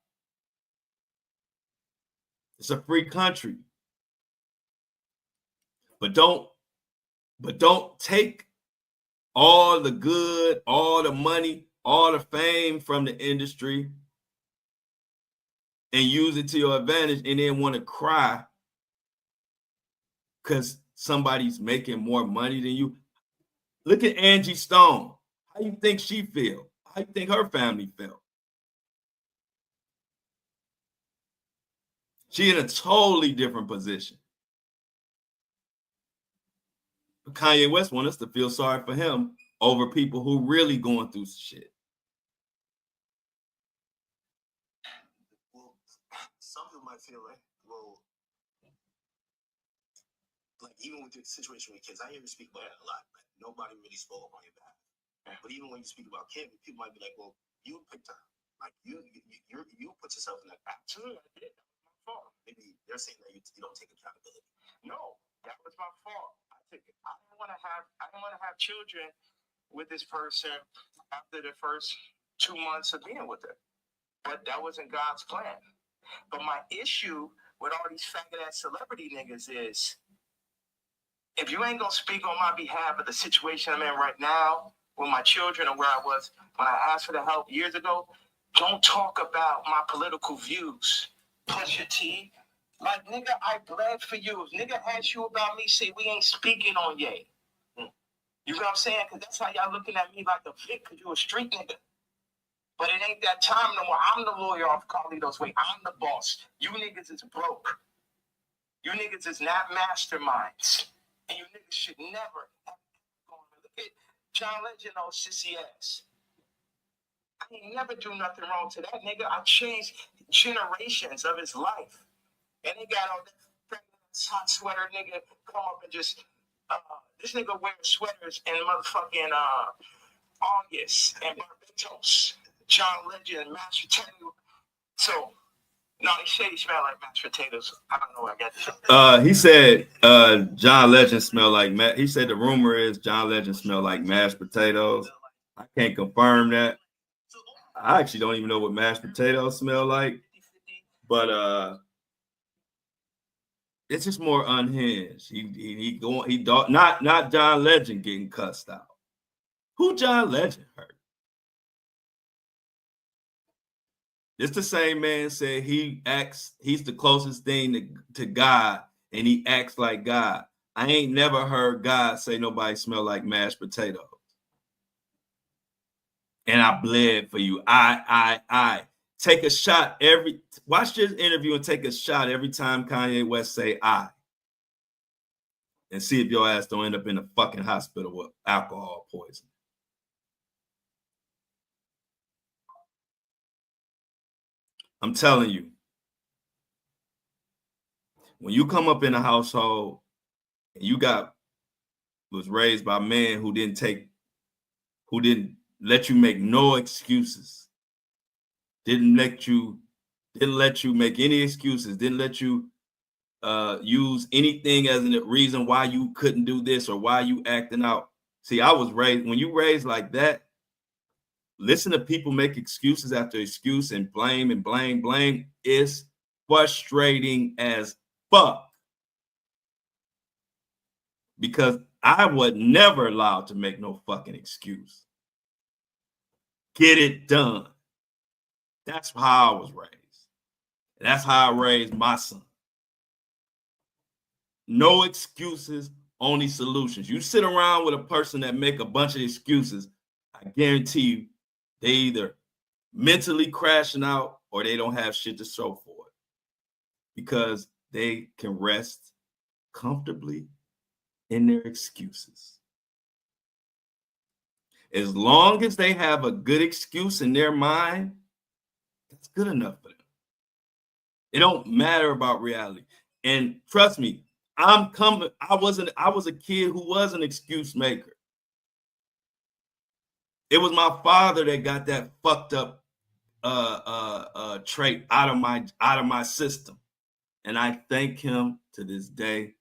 It's a free country. But don't take all the good, all the money, all the fame from the industry and use it to your advantage and then want to cry because somebody's making more money than you. Look at Angie Stone. How you think she feel? How you think her family felt? She in a totally different position. But Kanye West wants us to feel sorry for him over people who really going through shit. Well, some people might feel like, well, like even with the situation with kids, I hear you speak about it a lot, but nobody really spoke on your behalf. But even when you speak about kids, people might be like, well, you picked her. Like you put yourself in that path. Absolutely, I did. That was my fault. Maybe they're saying that you don't take accountability. No, that was my fault. I didn't want to have children with this person after the first 2 months of being with her. But that wasn't God's plan. But my issue with all these faggot ass celebrity niggas is, if you ain't gonna speak on my behalf of the situation I'm in right now with my children and where I was when I asked for the help years ago, don't talk about my political views. Push your T. Like, nigga, I bled for you. If nigga asks you about me, say we ain't speaking on Ye. You know what I'm saying? Because that's how y'all looking at me like a vic, because you a street nigga. But it ain't that time no more. I'm the lawyer off Carlito's way. I'm the boss. You niggas is broke. You niggas is not masterminds. And you niggas should never have gone to look at John Legend, old sissy ass. I ain't never do nothing wrong to that nigga. I changed generations of his life. And they got on that hot sweater nigga come up and just this nigga wears sweaters in motherfucking August and Barbados. John Legend, mashed potato. So no, he said he smelled like mashed potatoes. I don't know where I got this. He said John Legend smelled like he said the rumor is John Legend smelled like mashed potatoes. I can't confirm that. I actually don't even know what mashed potatoes smell like, but it's just more unhinged. He not John Legend getting cussed out. Who John Legend hurt? It's the same man said he's the closest thing to God, and he acts like God. I ain't never heard God say nobody smell like mashed potatoes. And I bled for you. I take a shot watch this interview and take a shot every time Kanye West say I. And see if your ass don't end up in a fucking hospital with alcohol poisoning. I'm telling you, when you come up in a household and you was raised by men who didn't let you make no excuses, didn't let you make any excuses, didn't let you use anything as a reason why you couldn't do this or why you acting out. See, I was raised, when you raised like that, listen to people make excuses after excuse and blame is frustrating as fuck. Because I was never allowed to make no fucking excuse. Get it done. That's how I was raised. That's how I raised my son. No excuses, only solutions. You sit around with a person that make a bunch of excuses, I guarantee you, they either mentally crashing out or they don't have shit to show for it. Because they can rest comfortably in their excuses. As long as they have a good excuse in their mind, that's good enough for them. It don't matter about reality. And trust me, I was a kid who was an excuse maker. It was my father that got that fucked up trait out of my system. And I thank him to this day,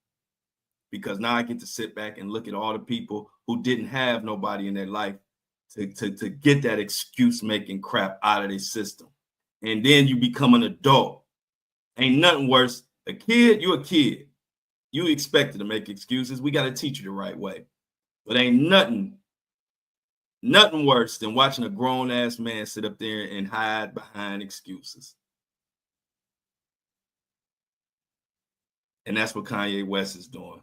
because now I get to sit back and look at all the people who didn't have nobody in their life to get that excuse making crap out of their system. And then you become an adult. Ain't nothing worse. A kid, you a kid. You expected to make excuses. We got to teach you the right way. But ain't nothing worse than watching a grown ass man sit up there and hide behind excuses. And that's what Kanye West is doing.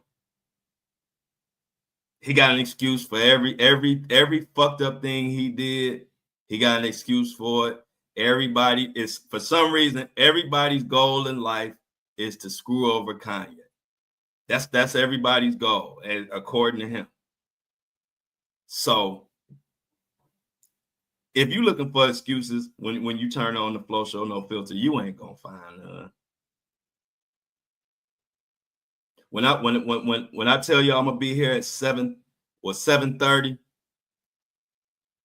He got an excuse for every fucked up thing he did. He got an excuse for it. Everybody is, for some reason, everybody's goal in life is to screw over Kanye. That's everybody's goal, according to him. So if you're looking for excuses when you turn on the Flow Show No Filter, you ain't gonna find none. When I tell you I'm gonna be here at 7:30,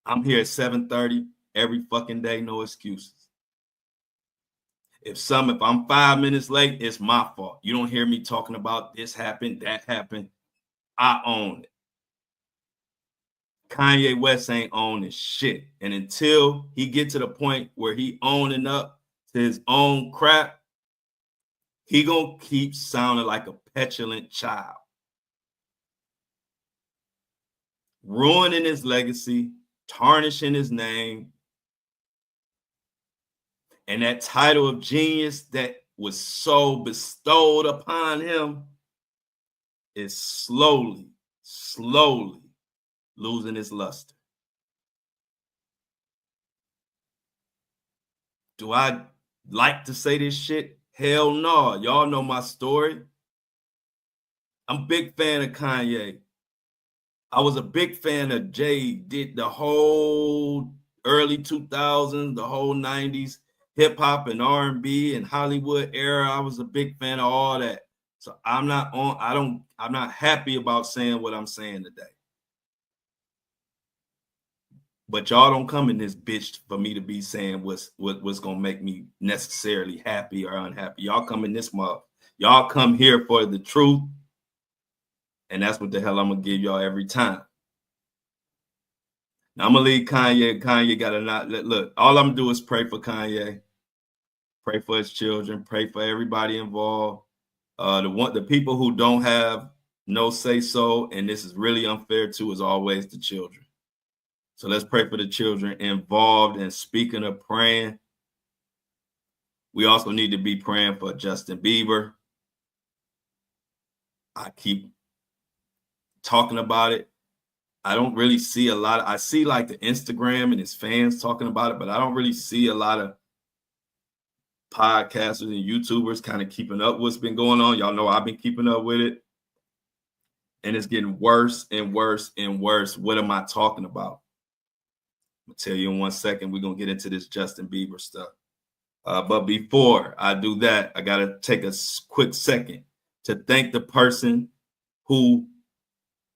I'm here at 7:30 every fucking day, no excuses. If I'm 5 minutes late, it's my fault. You don't hear me talking about this happened, that happened. I own it. Kanye West ain't owning shit. And until he get to the point where he owning up to his own crap, he gonna keep sounding like a petulant child. Ruining his legacy, tarnishing his name. And that title of genius that was so bestowed upon him is slowly losing its luster. Do I like to say this shit? Hell no. Y'all know my story. I'm a big fan of Kanye. I was a big fan of Jay. Did the whole early 2000s, the whole 90s hip hop and R&B and Hollywood era. I was a big fan of all that. So I'm not happy about saying what I'm saying today. But y'all don't come in this bitch for me to be saying what's gonna make me necessarily happy or unhappy. Y'all come in this month. Y'all come here for the truth. And that's what the hell I'm gonna give y'all every time. Now I'm gonna leave Kanye. Kanye gotta not look. All I'm gonna do is pray for Kanye, pray for his children, pray for everybody involved. The people who don't have no say so, and this is really unfair too, is always the children. So let's pray for the children involved. And speaking of praying, we also need to be praying for Justin Bieber. I keep talking about it. I don't really see a lot. I see like the Instagram and his fans talking about it, but I don't really see a lot of podcasters and YouTubers kind of keeping up what's been going on. Y'all know I've been keeping up with it. And it's getting worse and worse and worse. What am I talking about? I'm going to tell you in 1 second. We're going to get into this Justin Bieber stuff. But before I do that, I got to take a quick second to thank the person who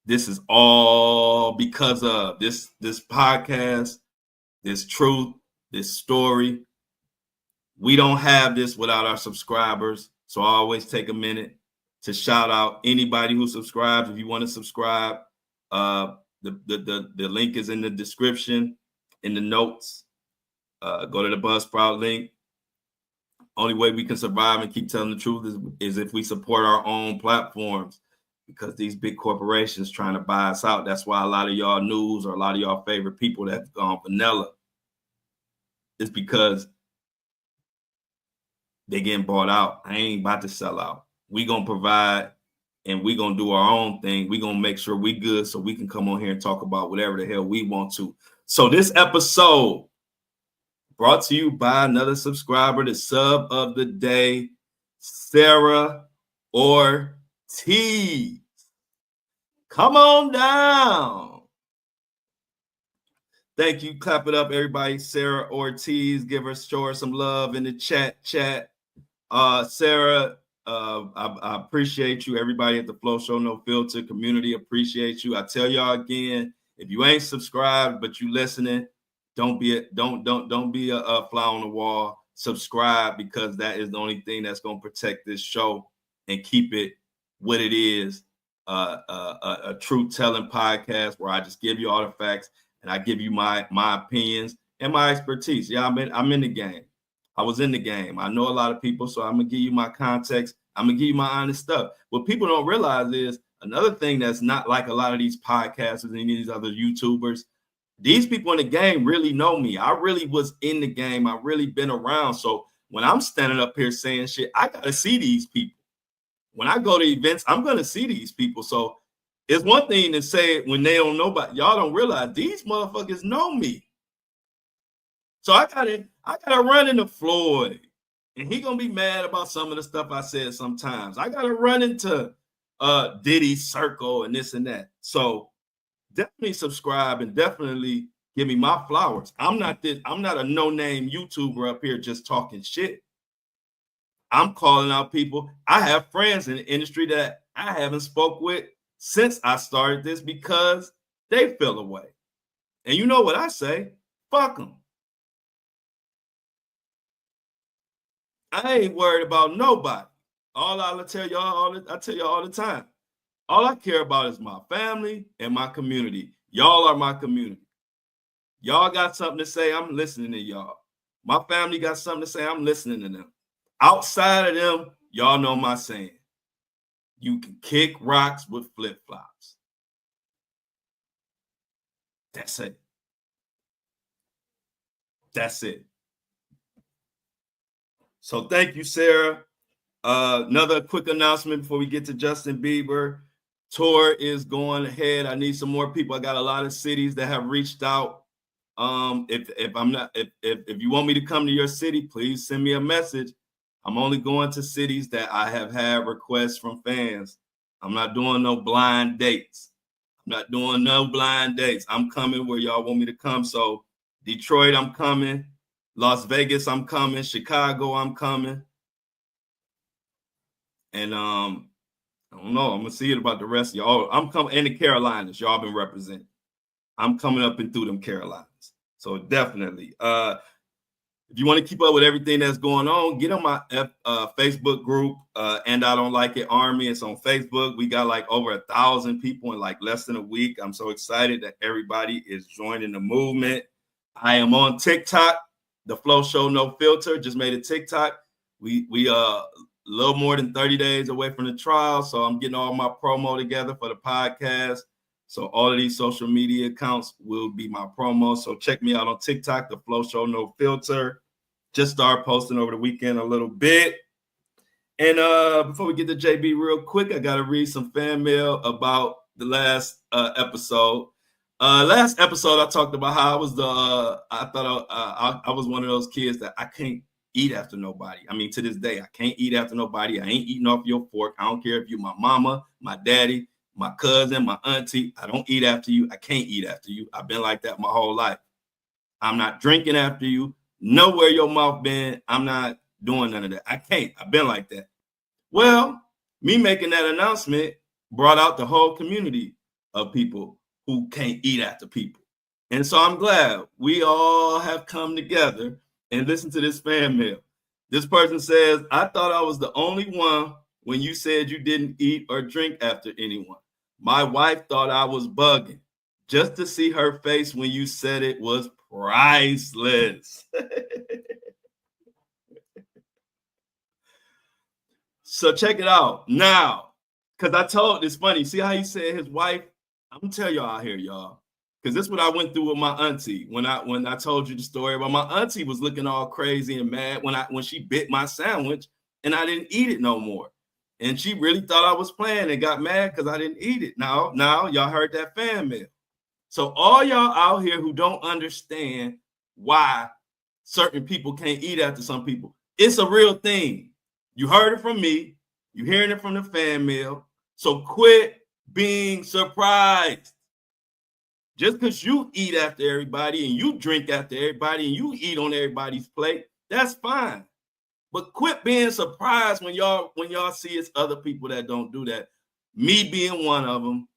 this is all because of. This podcast, this truth, this story. We don't have this without our subscribers. So I always take a minute to shout out anybody who subscribes. If you want to subscribe, the link is in the description, in the notes. Go to the Buzzsprout link. Only way we can survive and keep telling the truth is if we support our own platforms, because these big corporations trying to buy us out. That's why a lot of y'all news or a lot of y'all favorite people that have gone vanilla is because they getting bought out. I ain't about to sell out. We gonna provide and we gonna do our own thing. We gonna make sure we good so we can come on here and talk about whatever the hell we want to. So this episode brought to you by another subscriber, the sub of the day, Sarah Ortiz. Come on down. Thank you. Clap it up, everybody. Sarah Ortiz. Show her some love in the chat. Sarah, I appreciate you. Everybody at the Flow Show No Filter community appreciate you. I tell y'all again, if you ain't subscribed but you listening, don't be a fly on the wall. Subscribe, because that is the only thing that's gonna protect this show and keep it what it is. A truth telling podcast where I just give you all the facts and I give you my opinions and my expertise. Yeah, I'm in the game. I was in the game. I know a lot of people, so I'm gonna give you my context. I'm gonna give you my honest stuff. What people don't realize is another thing that's not like a lot of these podcasters and these other YouTubers. These people in the game really know me. I really was in the game. I really been around. So when I'm standing up here saying shit, I gotta see these people. When I go to events, I'm gonna see these people. So it's one thing to say it when they don't know, but y'all don't realize these motherfuckers know me. So I gotta run into Floyd, and he gonna be mad about some of the stuff I said sometimes. I gotta run into Diddy circle and this and that. So definitely subscribe and definitely give me my flowers. I'm not a no-name YouTuber up here just talking shit. I'm calling out people. I have friends in the industry that I haven't spoke with since I started this because they fell away. And you know what I say? Fuck them. I ain't worried about nobody. I tell y'all all the time. All I care about is my family and my community. Y'all are my community. Y'all got something to say, I'm listening to y'all. My family got something to say, I'm listening to them. Outside of them, y'all know my saying. You can kick rocks with flip-flops. That's it. That's it. So thank you, Sarah. Another quick announcement before we get to Justin Bieber. Tour is going ahead. I need some more people. I got a lot of cities that have reached out. If you want me to come to your city, please send me a message. I'm only going to cities that I have had requests from fans. I'm not doing no blind dates. I'm coming where y'all want me to come. So Detroit, I'm coming. Las Vegas, I'm coming. Chicago, I'm coming. And I don't know. I'm gonna see it about the rest of y'all. I'm coming, and the Carolinas. Y'all been representing. I'm coming up and through them Carolinas. So definitely. If you want to keep up with everything that's going on, get on my Facebook group, And I Don't Like It Army. It's on Facebook. We got like over 1,000 people in like less than a week. I'm so excited that everybody is joining the movement. I am on TikTok, the Flow Show No Filter. Just made a TikTok. We a little more than 30 days away from the trial, so I'm getting all my promo together for the podcast. So all of these social media accounts will be my promo. So check me out on TikTok, the Flow Show No Filter. Just started posting over the weekend a little bit. And before we get to JB real quick, I got to read some fan mail about the last episode. Last episode, I talked about how I was I was one of those kids that I can't eat after nobody. I mean, to this day, I can't eat after nobody. I ain't eating off your fork. I don't care if you're my mama, my daddy, my cousin, my auntie. I don't eat after you. I can't eat after you. I've been like that my whole life. I'm not drinking after you. Know where your mouth been. I'm not doing none of that. I can't. I've been like that. Well, me making that announcement brought out the whole community of people who can't eat after people. And so I'm glad we all have come together and listened to this fan mail. This person says, I thought I was the only one when you said you didn't eat or drink after anyone. My wife thought I was bugging. Just to see her face when you said it was priceless. So check it out now. Because I told, it's funny. See how he said his wife? I'm going to tell y'all out here, y'all. Because this is what I went through with my auntie when I told you the story about my auntie was looking all crazy and mad when she bit my sandwich and I didn't eat it no more. And she really thought I was playing and got mad because I didn't eat it. Now y'all heard that fan mail. So all y'all out here who don't understand why certain people can't eat after some people, it's a real thing. You heard it from me. You hearing it from the fan mail. So quit being surprised. Just because you eat after everybody and you drink after everybody and you eat on everybody's plate, that's fine. But quit being surprised when y'all see it's other people that don't do that. Me being one of them,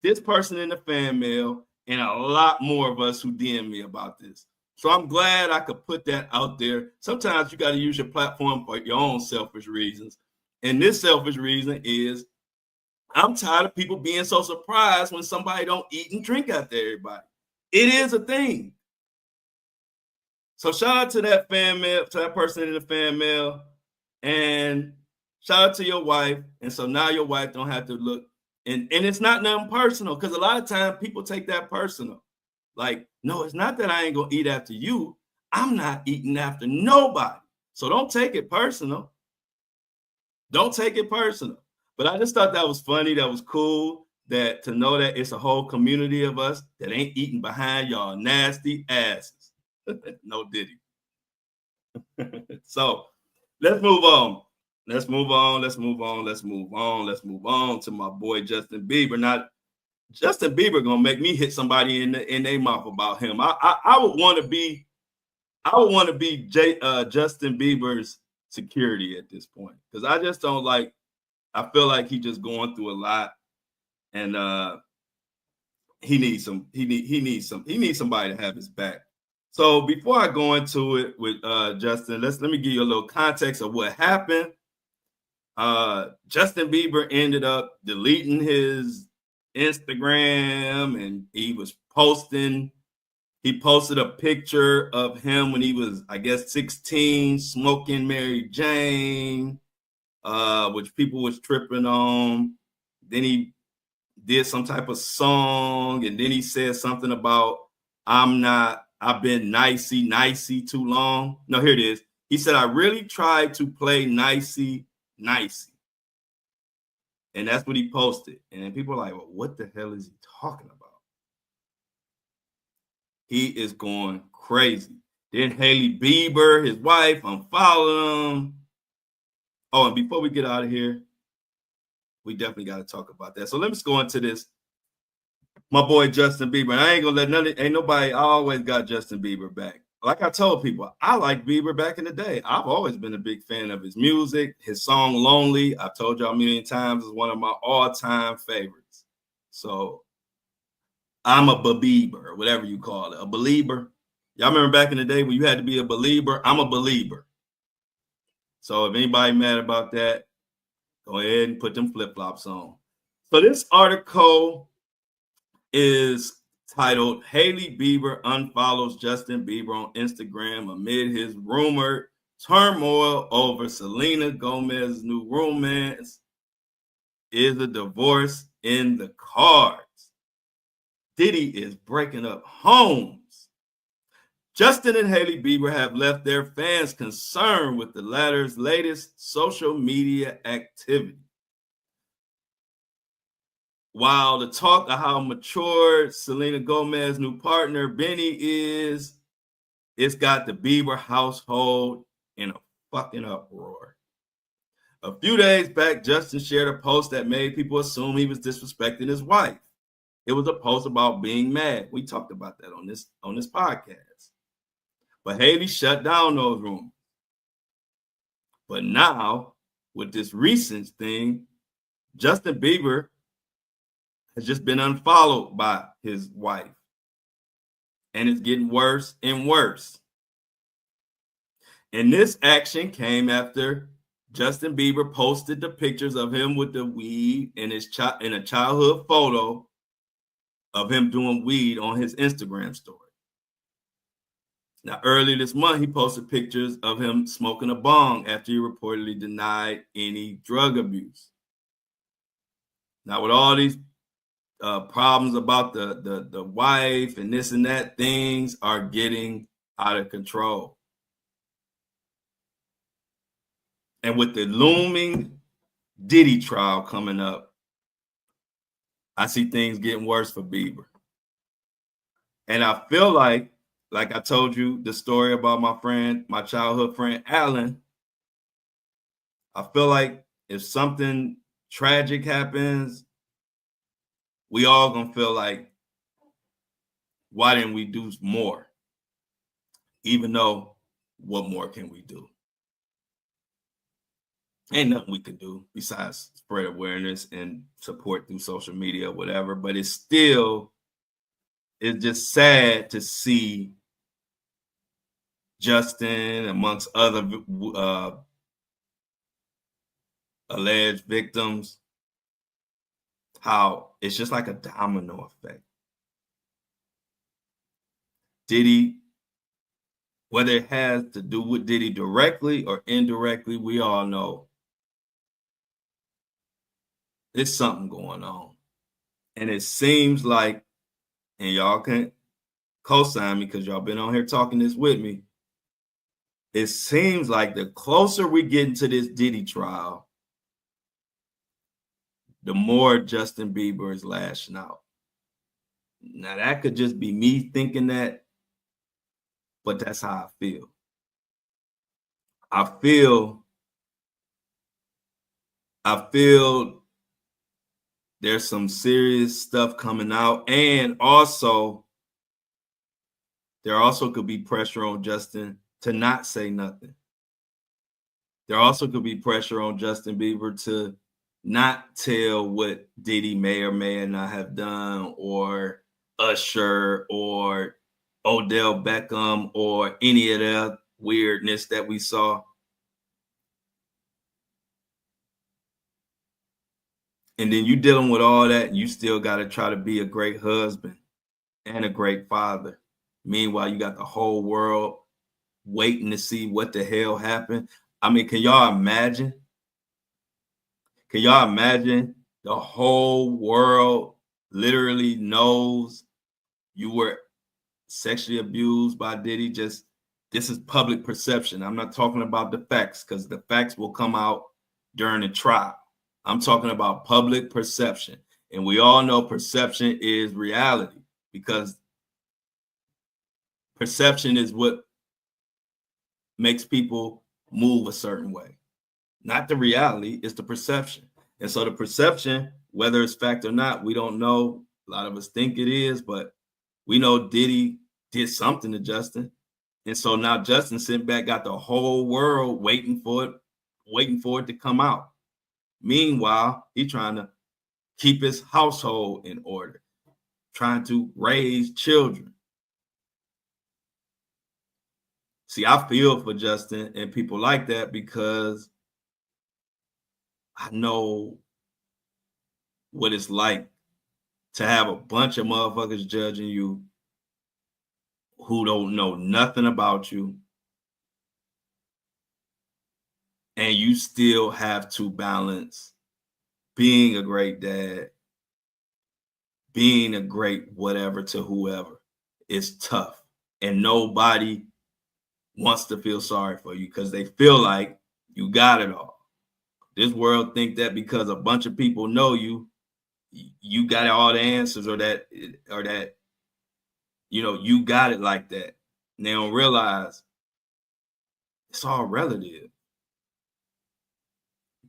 this person in the fan mail, and a lot more of us who DM me about this. So I'm glad I could put that out there. Sometimes you got to use your platform for your own selfish reasons. And this selfish reason is I'm tired of people being so surprised when somebody don't eat and drink after everybody. It is a thing. So shout out to that fan mail, to that person in the fan mail, and shout out to your wife. And so now your wife don't have to look, and it's not nothing personal, because a lot of times people take that personal. Like, no, it's not that I ain't gonna eat after you. I'm not eating after nobody. So don't take it personal. Don't take it personal. But I just thought that was funny. That was cool. That to know that it's a whole community of us that ain't eating behind y'all nasty asses. No diddy. So let's move on. Let's move on to my boy Justin Bieber. Now, Justin Bieber gonna make me hit somebody in their mouth about him. I would want to be Justin Bieber's security at this point, because I just don't like. I feel like he just going through a lot, and he needs somebody to have his back. So before I go into it with Justin, let me give you a little context of what happened. Justin Bieber ended up deleting his Instagram, and he posted a picture of him when he was, I guess, 16, smoking Mary Jane, which people was tripping on. Then he did some type of song, and then he said something about I've been nicey too long. No, here it is. He said, I really tried to play nicey. And that's what he posted. And then people are like, well, what the hell is he talking about? He is going crazy. Then Hailey Bieber, his wife, unfollowed him. Oh, and before we get out of here, we definitely got to talk about that. So let's go into this. My boy Justin Bieber. And I ain't gonna let I always got Justin Bieber back. Like I told people, I like Bieber back in the day. I've always been a big fan of his music. His song Lonely, I've told y'all a million times, is one of my all-time favorites. So I'm a believer, whatever you call it, a believer. Y'all remember back in the day when you had to be a believer? I'm a believer. So if anybody mad about that, go ahead and put them flip-flops on. So this article is titled Hailey Bieber unfollows Justin Bieber on Instagram amid his rumored turmoil over Selena Gomez's new romance. Is a divorce in the cards? Diddy is breaking up homes. Justin and Hailey Bieber have left their fans concerned with the latter's latest social media activity. While the talk of how mature Selena Gomez's new partner, Benny, is, it's got the Bieber household in a fucking uproar. A few days back, Justin shared a post that made people assume he was disrespecting his wife. It was a post about being mad. We talked about that on this podcast. But Hailey shut down those rumors. But now, with this recent thing, Justin Bieber has just been unfollowed by his wife. And it's getting worse and worse. And this action came after Justin Bieber posted the pictures of him with the weed in in a childhood photo of him doing weed on his Instagram story. Now, earlier this month, he posted pictures of him smoking a bong after he reportedly denied any drug abuse. Now, with all these problems about the wife and this and that, things are getting out of control. And with the looming Diddy trial coming up, I see things getting worse for Bieber. And I feel like I told you the story about my childhood friend, Alan. I feel like if something tragic happens, we all gonna feel like, why didn't we do more? Even though, what more can we do? Ain't nothing we can do besides spread awareness and support through social media or whatever. But it's just sad to see Justin amongst other alleged victims, how it's just like a domino effect. Diddy, whether it has to do with Diddy directly or indirectly, we all know there's something going on. And it seems like, and y'all can co-sign me because y'all been on here talking this with me, it seems like the closer we get into this Diddy trial, the more Justin Bieber is lashing out. Now, that could just be me thinking that, but that's how I feel. I feel there's some serious stuff coming out, and also there also could be pressure on Justin to not say nothing. There also could be pressure on Justin Bieber to not tell what Diddy may or may not have done, or Usher, or Odell Beckham, or any of that weirdness that we saw. And then you dealing with all that, and you still got to try to be a great husband and a great father. Meanwhile, you got the whole world waiting to see what the hell happened. I mean, can y'all imagine? Can y'all imagine the whole world literally knows you were sexually abused by Diddy? Just, this is public perception. I'm not talking about the facts, because the facts will come out during the trial. I'm talking about public perception. And we all know perception is reality, because perception is what makes people move a certain way. Not the reality, it's the perception. And so the perception, whether it's fact or not, we don't know. A lot of us think it is, but we know Diddy did something to Justin. And so now Justin sitting back, got the whole world waiting for it to come out. Meanwhile, he's trying to keep his household in order, trying to raise children. See, I feel for Justin and people like that, because I know what it's like to have a bunch of motherfuckers judging you who don't know nothing about you, and you still have to balance being a great dad, being a great whatever to whoever. It's tough, and nobody wants to feel sorry for you because they feel like you got it all. This world think that because a bunch of people know you, you got all the answers, or that you got it like that. And they don't realize it's all relative.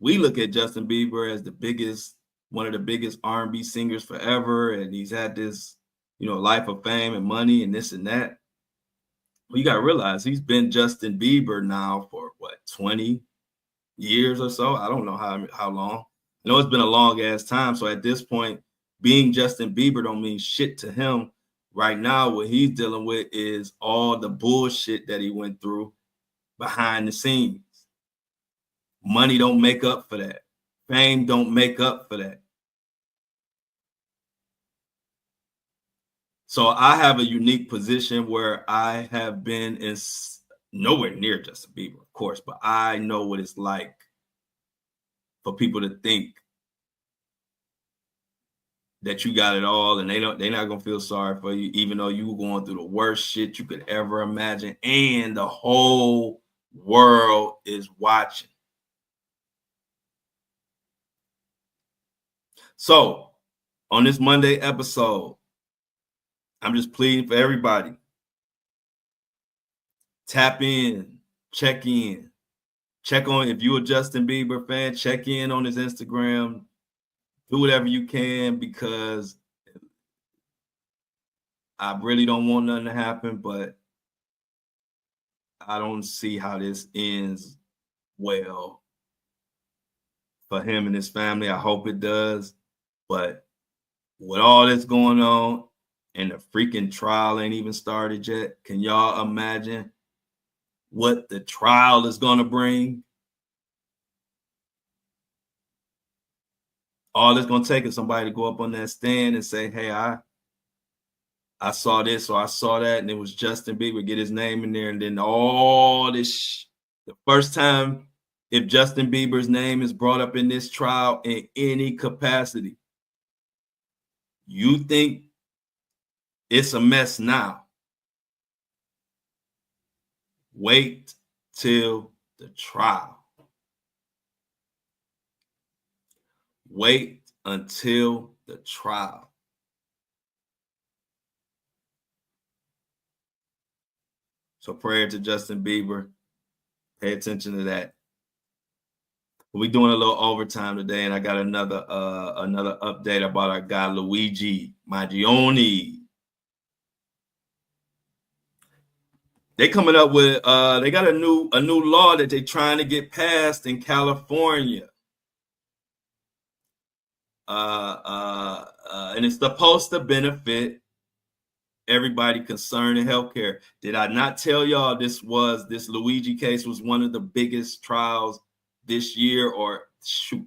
We look at Justin Bieber as one of the biggest R&B singers forever, and he's had this, life of fame and money and this and that. Well, you got to realize he's been Justin Bieber now for 20 years or so. I don't know how long. I know it's been a long ass time. So at this point, being Justin Bieber don't mean shit to him. Right now, what he's dealing with is all the bullshit that he went through, behind the scenes. Money don't make up for that. Fame don't make up for that. So I have a unique position where I have been in nowhere near Justin Bieber, of course, but I know what it's like for people to think that you got it all and they're not gonna feel sorry for you, even though you were going through the worst shit you could ever imagine, and the whole world is watching. So on this Monday episode, I'm just pleading for everybody. Tap in, check on if you're a Justin Bieber fan, check in on his Instagram, do whatever you can, because I really don't want nothing to happen, but I don't see how this ends well for him and his family. I hope it does, but with all this going on and the freaking trial ain't even started yet, can y'all imagine what the trial is going to bring? All it's going to take is somebody to go up on that stand and say, hey, I saw this or I saw that, and it was Justin Bieber, get his name in there, and then all this the first time if Justin Bieber's name is brought up in this trial in any capacity, you think it's a mess now. Wait till the trial. Wait until the trial. So prayer to Justin Bieber. Pay attention to that. We're doing a little overtime today, and I got another update about our guy Luigi Maggioni. They coming up with they got a new law that they're trying to get passed in California. And it's supposed to benefit everybody concerned in healthcare. Did I not tell y'all this Luigi case was one of the biggest trials this year, or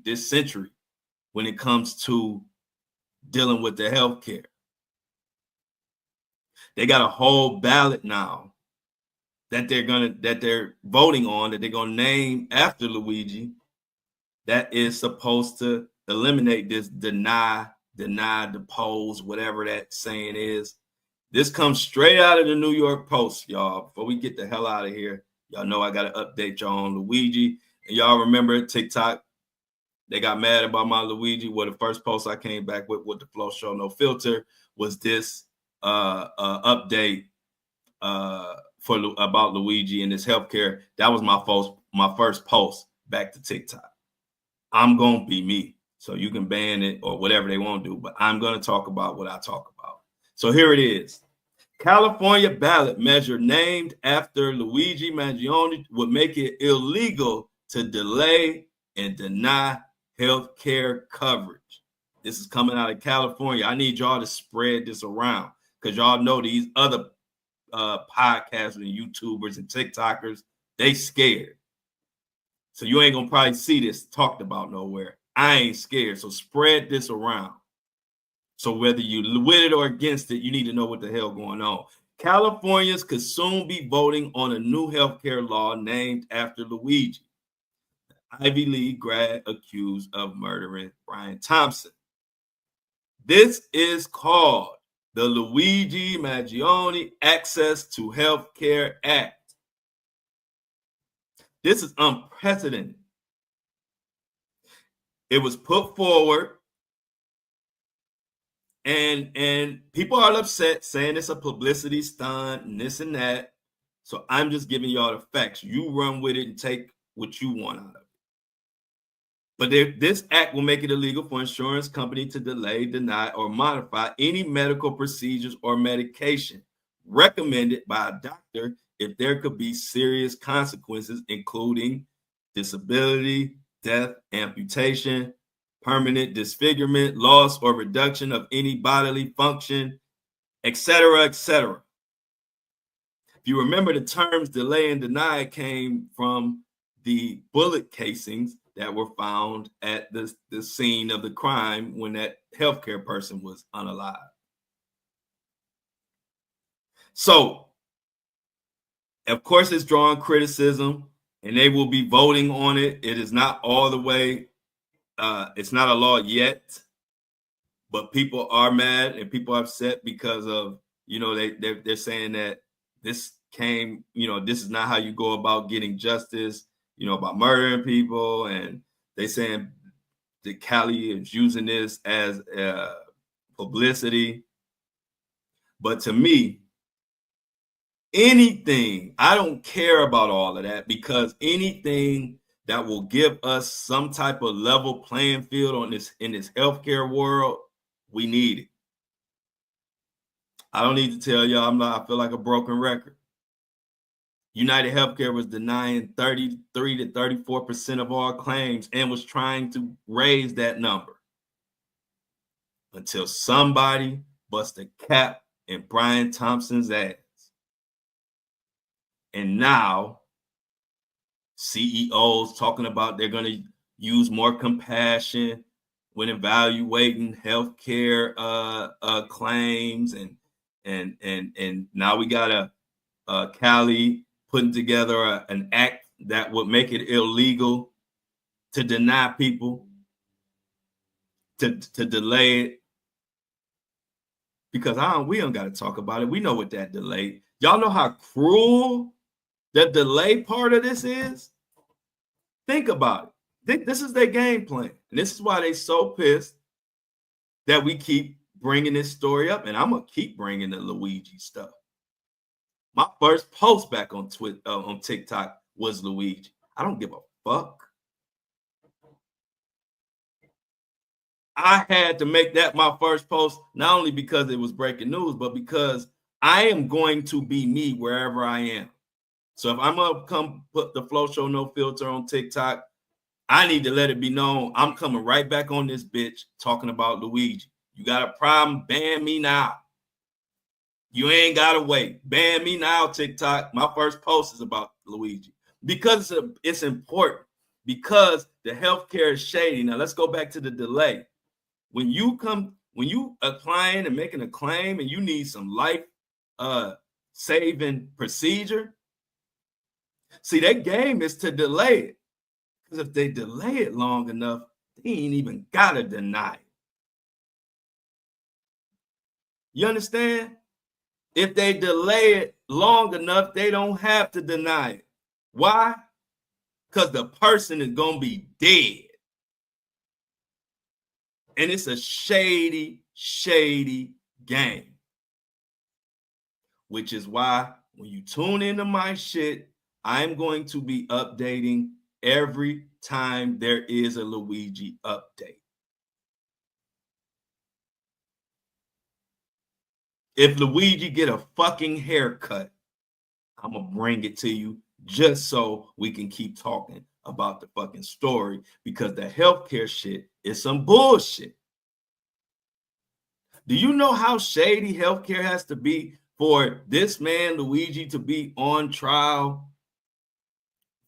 this century, when it comes to dealing with the healthcare? They got a whole ballot now that they're voting on, that they're gonna name after Luigi, that is supposed to eliminate this deny, depose, whatever that saying is. This comes straight out of the New York Post, y'all. Before we get the hell out of here, y'all know I got to update y'all on Luigi. And y'all remember TikTok, they got mad about my Luigi. Well, the first post I came back with the Flow Show No Filter was this update about Luigi and his healthcare. That was my first post back to TikTok. I'm going to be me. So you can ban it or whatever they want to do, but I'm going to talk about what I talk about. So here it is. California ballot measure named after Luigi Maggioni would make it illegal to delay and deny health care coverage. This is coming out of California. I need y'all to spread this around, because y'all know these other podcasters and YouTubers and TikTokers, they scared. So you ain't going to probably see this talked about nowhere. I ain't scared. So spread this around. So whether you with it or against it, you need to know what the hell going on. Californians could soon be voting on a new healthcare law named after Luigi, the Ivy League grad accused of murdering Brian Thompson. This is called the Luigi Maggioni Access to Healthcare Act. This is unprecedented. It was put forward, and people are upset, saying it's a publicity stunt and this and that. So I'm just giving y'all the facts. You run with it and take what you want out of it. But this act will make it illegal for insurance company to delay, deny, or modify any medical procedures or medication recommended by a doctor if there could be serious consequences, including disability, death, amputation, permanent disfigurement, loss or reduction of any bodily function, etc., etc. If you remember, the terms delay and deny came from the bullet casings that were found at the scene of the crime when that healthcare person was unalive. So, of course, it's drawing criticism, and they will be voting on it. It is not all the way, it's not a law yet, but people are mad and people are upset because of, they're saying that this came, this is not how you go about getting justice, about murdering people. And they saying that Cali is using this as publicity. But to me, anything, I don't care about all of that, because anything that will give us some type of level playing field in this healthcare world, we need it. I don't need to tell y'all, I feel like a broken record. United Healthcare was denying 33 to 34% of all claims and was trying to raise that number until somebody bust a cap in Brian Thompson's ass. And now CEOs talking about they're going to use more compassion when evaluating healthcare claims, and now we got Cali putting together an act that would make it illegal to deny people, to delay it, because we don't got to talk about it. We know what that delay. Y'all know how cruel the delay part of this is? Think about it. This is their game plan. And this is why they so pissed that we keep bringing this story up. And I'm going to keep bringing the Luigi stuff. My first post back on Twitter, on TikTok, was Luigi. I don't give a fuck. I had to make that my first post, not only because it was breaking news, but because I am going to be me wherever I am. So if I'm going to come put the Flow Show No Filter on TikTok, I need to let it be known I'm coming right back on this bitch talking about Luigi. You got a problem? Ban me now. You ain't got to wait. Ban me now, TikTok. My first post is about Luigi. Because it's important. Because the healthcare is shady. Now, let's go back to the delay. When you applying and making a claim and you need some life saving procedure, see, that game is to delay it. Because if they delay it long enough, they ain't even got to deny it. You understand? If they delay it long enough, they don't have to deny it. Why? Because the person is going to be dead. And it's a shady, shady game. Which is why when you tune into my shit, I'm going to be updating every time there is a Luigi update. If Luigi get a fucking haircut, I'm going to bring it to you just so we can keep talking about the fucking story, because the healthcare shit is some bullshit. Do you know how shady healthcare has to be for this man, Luigi, to be on trial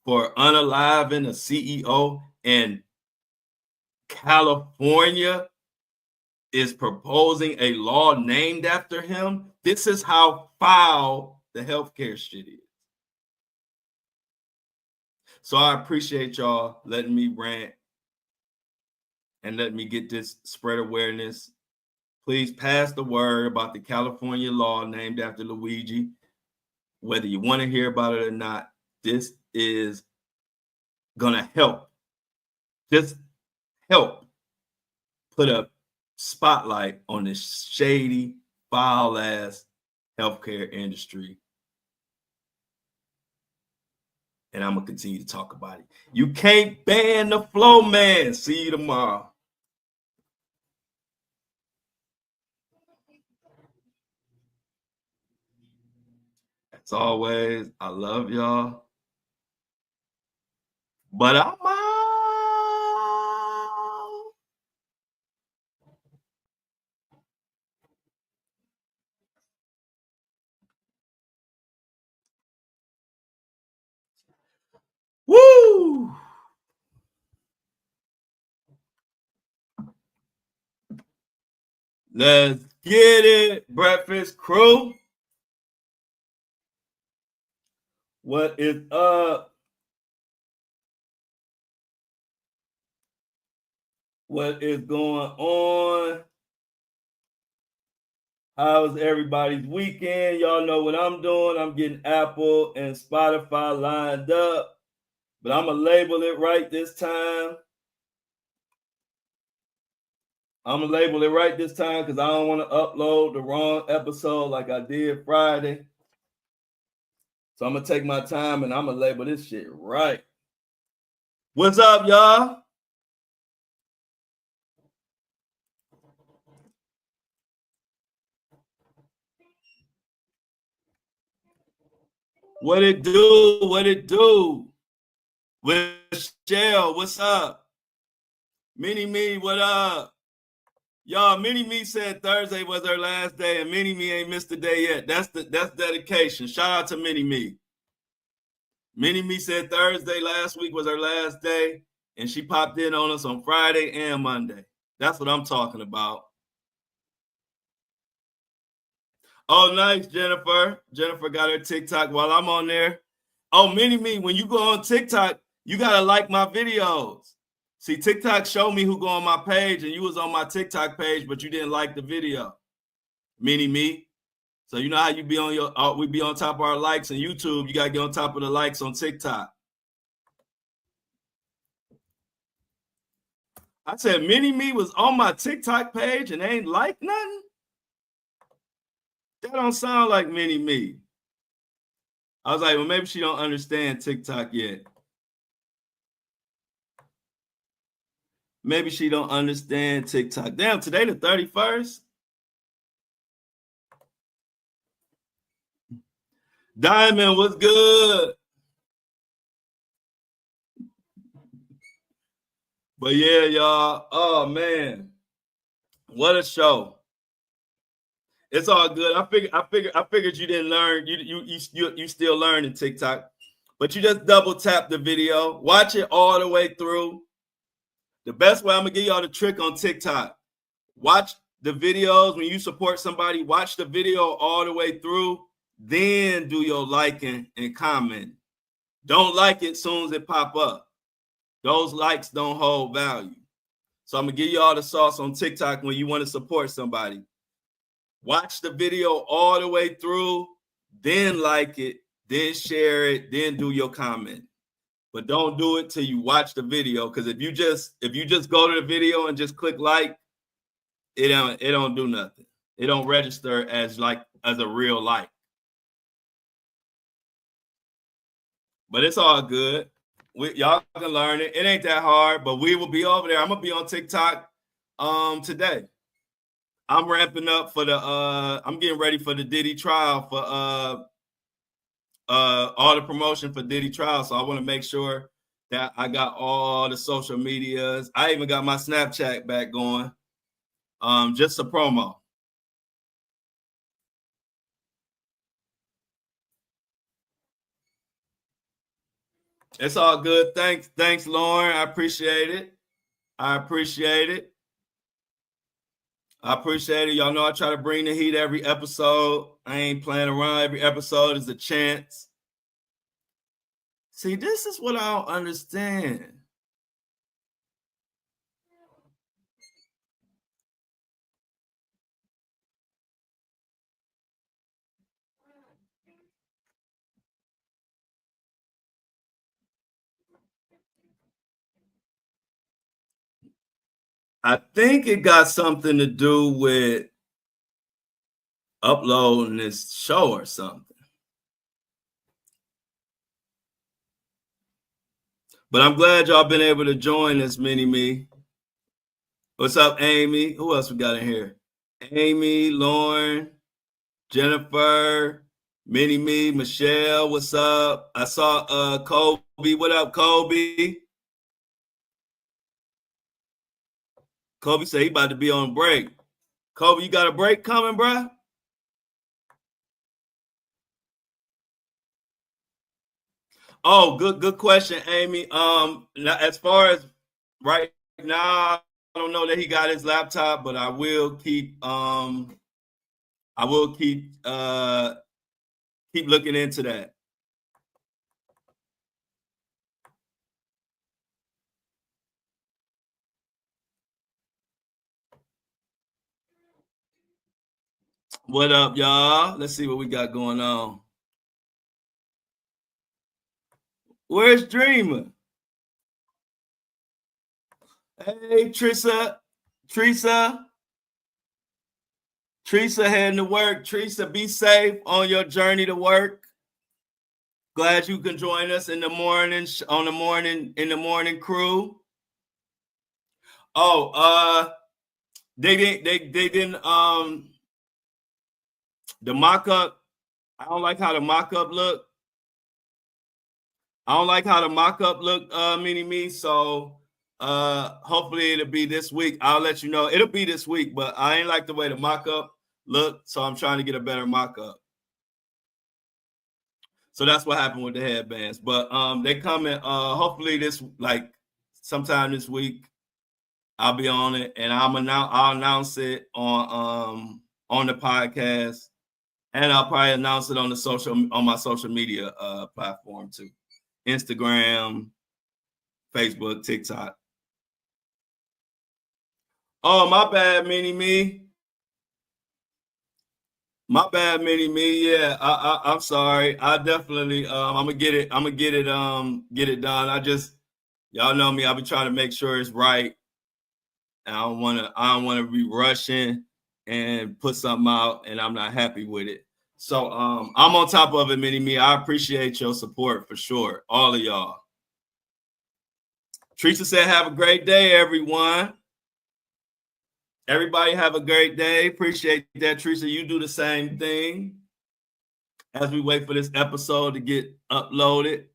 for unaliving a CEO, and California is proposing a law named after him? This is how foul the healthcare shit is. So I appreciate y'all letting me rant and let me get this spread awareness. Please pass the word about the California law named after Luigi. Whether you want to hear about it or not, this is going to help. Just help put a spotlight on this shady, foul-ass healthcare industry. And I'm going to continue to talk about it. You can't ban the flow, man. See you tomorrow. As always, I love y'all. But I'm out. Woo! Let's get it, Breakfast Crew. What is up? What is going on? How's everybody's weekend? Y'all know what I'm doing. I'm getting Apple and Spotify lined up, but I'm going to label it right this time. because I don't want to upload the wrong episode like I did Friday. So I'm going to take my time and I'm going to label this shit right. What's up, y'all? What it do? What it do? Michelle, what's up? Mini Me, what up? Y'all, Mini Me said Thursday was her last day, and Mini Me ain't missed a day yet. That's dedication. Shout out to Mini Me. Mini Me said Thursday last week was her last day, and she popped in on us on Friday and Monday. That's what I'm talking about. Oh, nice, Jennifer. Jennifer got her TikTok while I'm on there. Oh, Mini Me, when you go on TikTok, you gotta like my videos. See, TikTok showed me who go on my page, and you was on my TikTok page, but you didn't like the video. Mini Me. So you know how you be on your, we be on top of our likes on YouTube. You gotta get on top of the likes on TikTok. I said Mini Me was on my TikTok page and ain't like nothing. That don't sound like Mini Me. I was like, well, maybe she don't understand TikTok yet. Maybe she don't understand TikTok. Damn, today the 31st. Diamond, what's good? But yeah, y'all. Oh man, what a show! It's all good. I figured you didn't learn. You still learning TikTok, but you just double tap the video, watch it all the way through. The best way, I'm gonna give y'all the trick on TikTok. Watch the videos when you support somebody. Watch the video all the way through. Then do your liking and comment. Don't like it soon as it pop up. Those likes don't hold value. So I'm gonna give you all the sauce on TikTok when you want to support somebody. Watch the video all the way through, then like it, then share it, then do your comment. But don't do it till you watch the video, because if you just go to the video and just click like, it don't do nothing. It don't register as a real like. But it's all good. Y'all can learn it. It ain't that hard, but we will be over there. I'm gonna be on TikTok today. I'm ramping up for I'm getting ready for the Diddy trial for all the promotion for Diddy trial. So I want to make sure that I got all the social medias. I even got my Snapchat back going. Just a promo. It's all good. Thanks, Lauren. I appreciate it. Y'all know I try to bring the heat every episode. I ain't playing around. Every episode is a chance. See, this is what I don't understand. I think it got something to do with uploading this show or something. But I'm glad y'all been able to join us, Mini Me. What's up, Amy? Who else we got in here? Amy, Lauren, Jennifer, Mini Me, Michelle, what's up? I saw Kobe. What up, Kobe? Kobe said he about to be on break. Kobe, you got a break coming, bruh? Oh, good question, Amy. As far as right now, I don't know that he got his laptop, but I will keep keep looking into that. What up, y'all? Let's see what we got going on. Where's Dreamer? Hey, Teresa heading to work. Teresa, be safe on your journey to work. Glad you can join us in the morning in the morning crew. Oh, they didn't the mock-up. I don't like how the mock-up look. Mini me. So hopefully it'll be this week. I'll let you know. It'll be this week, but I ain't like the way the mock-up looked, so I'm trying to get a better mock-up. So that's what happened with the headbands. But they coming hopefully sometime this week. I'll be on it, and I'll announce it on the podcast, and I'll probably announce it on my social media platform too. Instagram, Facebook, TikTok. Oh, my bad, Mini Me. My bad, Mini Me. Yeah, I'm sorry. I definitely I'm gonna get it done. Y'all know me. I'll be trying to make sure it's right. And I don't wanna be rushing and put something out and I'm not happy with it. So I'm on top of it, Mini Me. I appreciate your support for sure. All of y'all. Teresa said, have a great day, everyone. Everybody have a great day. Appreciate that, Teresa. You do the same thing as we wait for this episode to get uploaded.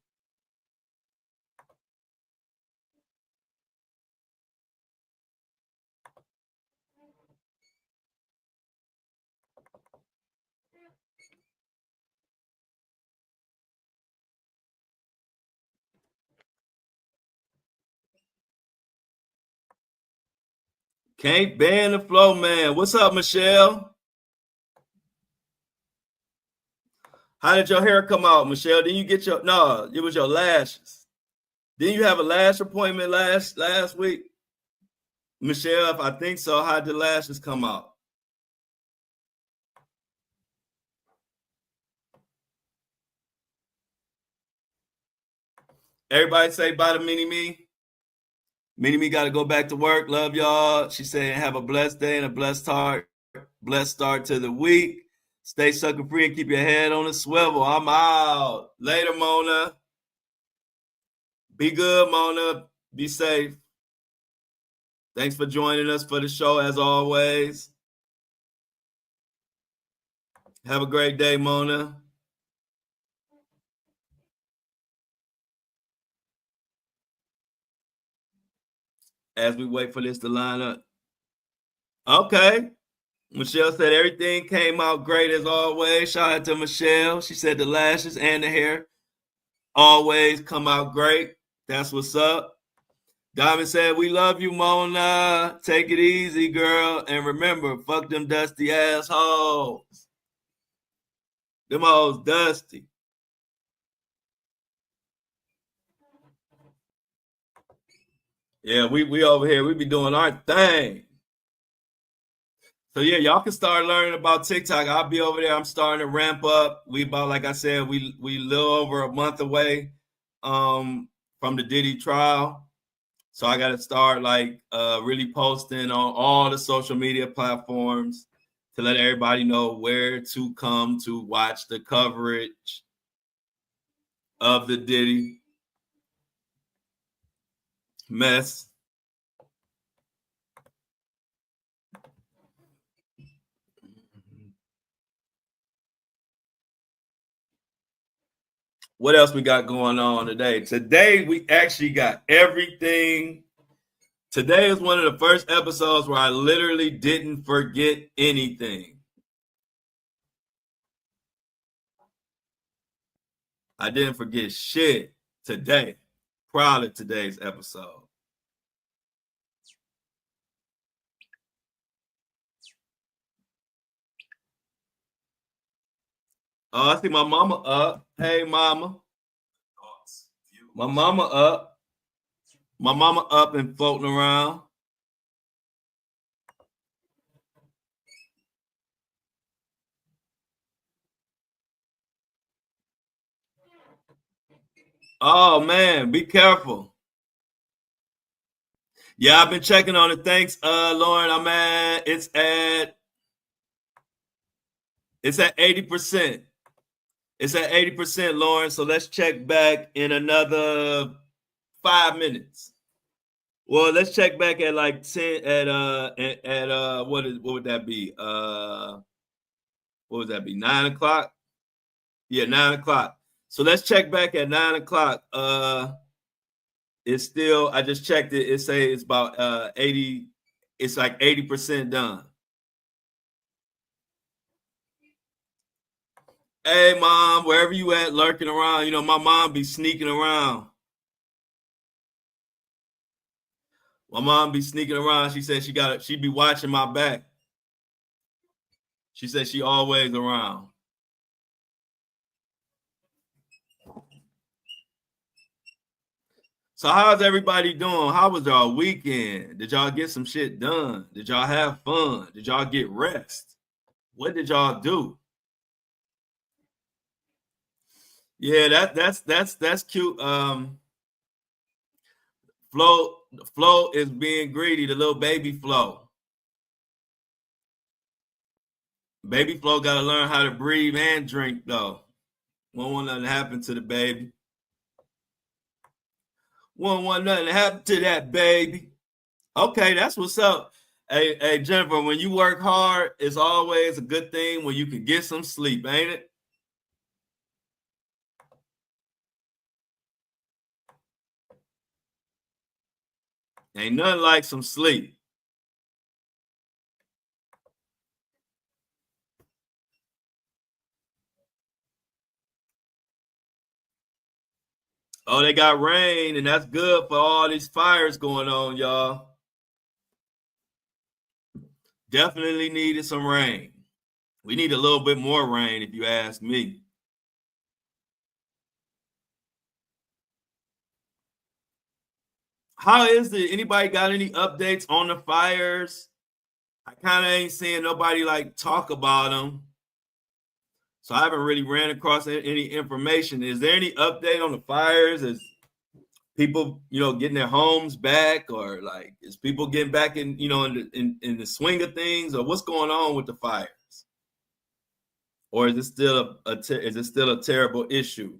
Can't ban the flow, man. What's up, Michelle? How did your hair come out, Michelle? Didn't you get no, it was your lashes. Didn't you have a lash appointment last week? Michelle, if I think so, how did the lashes come out? Everybody say bye to Mini Me. Mini Me got to go back to work. Love y'all. She said, have a blessed day and a blessed start to the week. Stay sucker free and keep your head on the swivel. I'm out. Later, Mona. Be good, Mona. Be safe. Thanks for joining us for the show, as always. Have a great day, Mona. As we wait for this to line up. Okay. Michelle said everything came out great as always. Shout out to Michelle. She said the lashes and the hair always come out great. That's what's up. Diamond said, we love you, Mona. Take it easy, girl. And remember, fuck them dusty assholes. Them hoes dusty. Yeah, we over here. We be doing our thing. So yeah, y'all can start learning about TikTok. I'll be over there. I'm starting to ramp up. We about, like I said, we little over a month away from the Diddy trial. So I got to start really posting on all the social media platforms to let everybody know where to come to watch the coverage of the Diddy mess. What else we got going on today? Today, we actually got everything. Today is one of the first episodes where I literally didn't forget anything. I didn't forget shit. today. Proud of today's episode. Oh, I see my mama up. Hey, mama. My mama up. My mama up and floating around. Oh man, be careful. Yeah, I've been checking on it. Thanks, Lauren. It's at 80%. It's at 80%, Lauren. So let's check back in another 5 minutes. Well, let's check back at like 10 at what would that be? What would that be? 9 o'clock? Yeah, 9 o'clock. So let's check back at 9 o'clock. It's still, I just checked it. It say it's about 80, it's like 80% done. Hey mom, wherever you at, lurking around. You know, my mom be sneaking around. My mom be sneaking around. She said she be watching my back. She said she always around. So how's everybody doing? How was y'all weekend? Did y'all get some shit done? Did y'all have fun? Did y'all get rest? What did y'all do? Yeah, that's cute. Flo is being greedy, the little baby Flo. Baby Flo gotta learn how to breathe and drink though. Won't want nothing to happen to the baby. Won't want nothing to happen to that baby. Okay, that's what's up. Hey, Jennifer, when you work hard, it's always a good thing when you can get some sleep, ain't it? Ain't nothing like some sleep. Oh, they got rain, and that's good for all these fires going on, y'all. Definitely needed some rain. We need a little bit more rain, if you ask me. How is it? Anybody got any updates on the fires? I kind of ain't seeing nobody like talk about them. So I haven't really ran across any information. Is there any update on the fires? Is people, getting their homes back, or like is people getting back in the swing of things, or what's going on with the fires? Or is it still a terrible issue?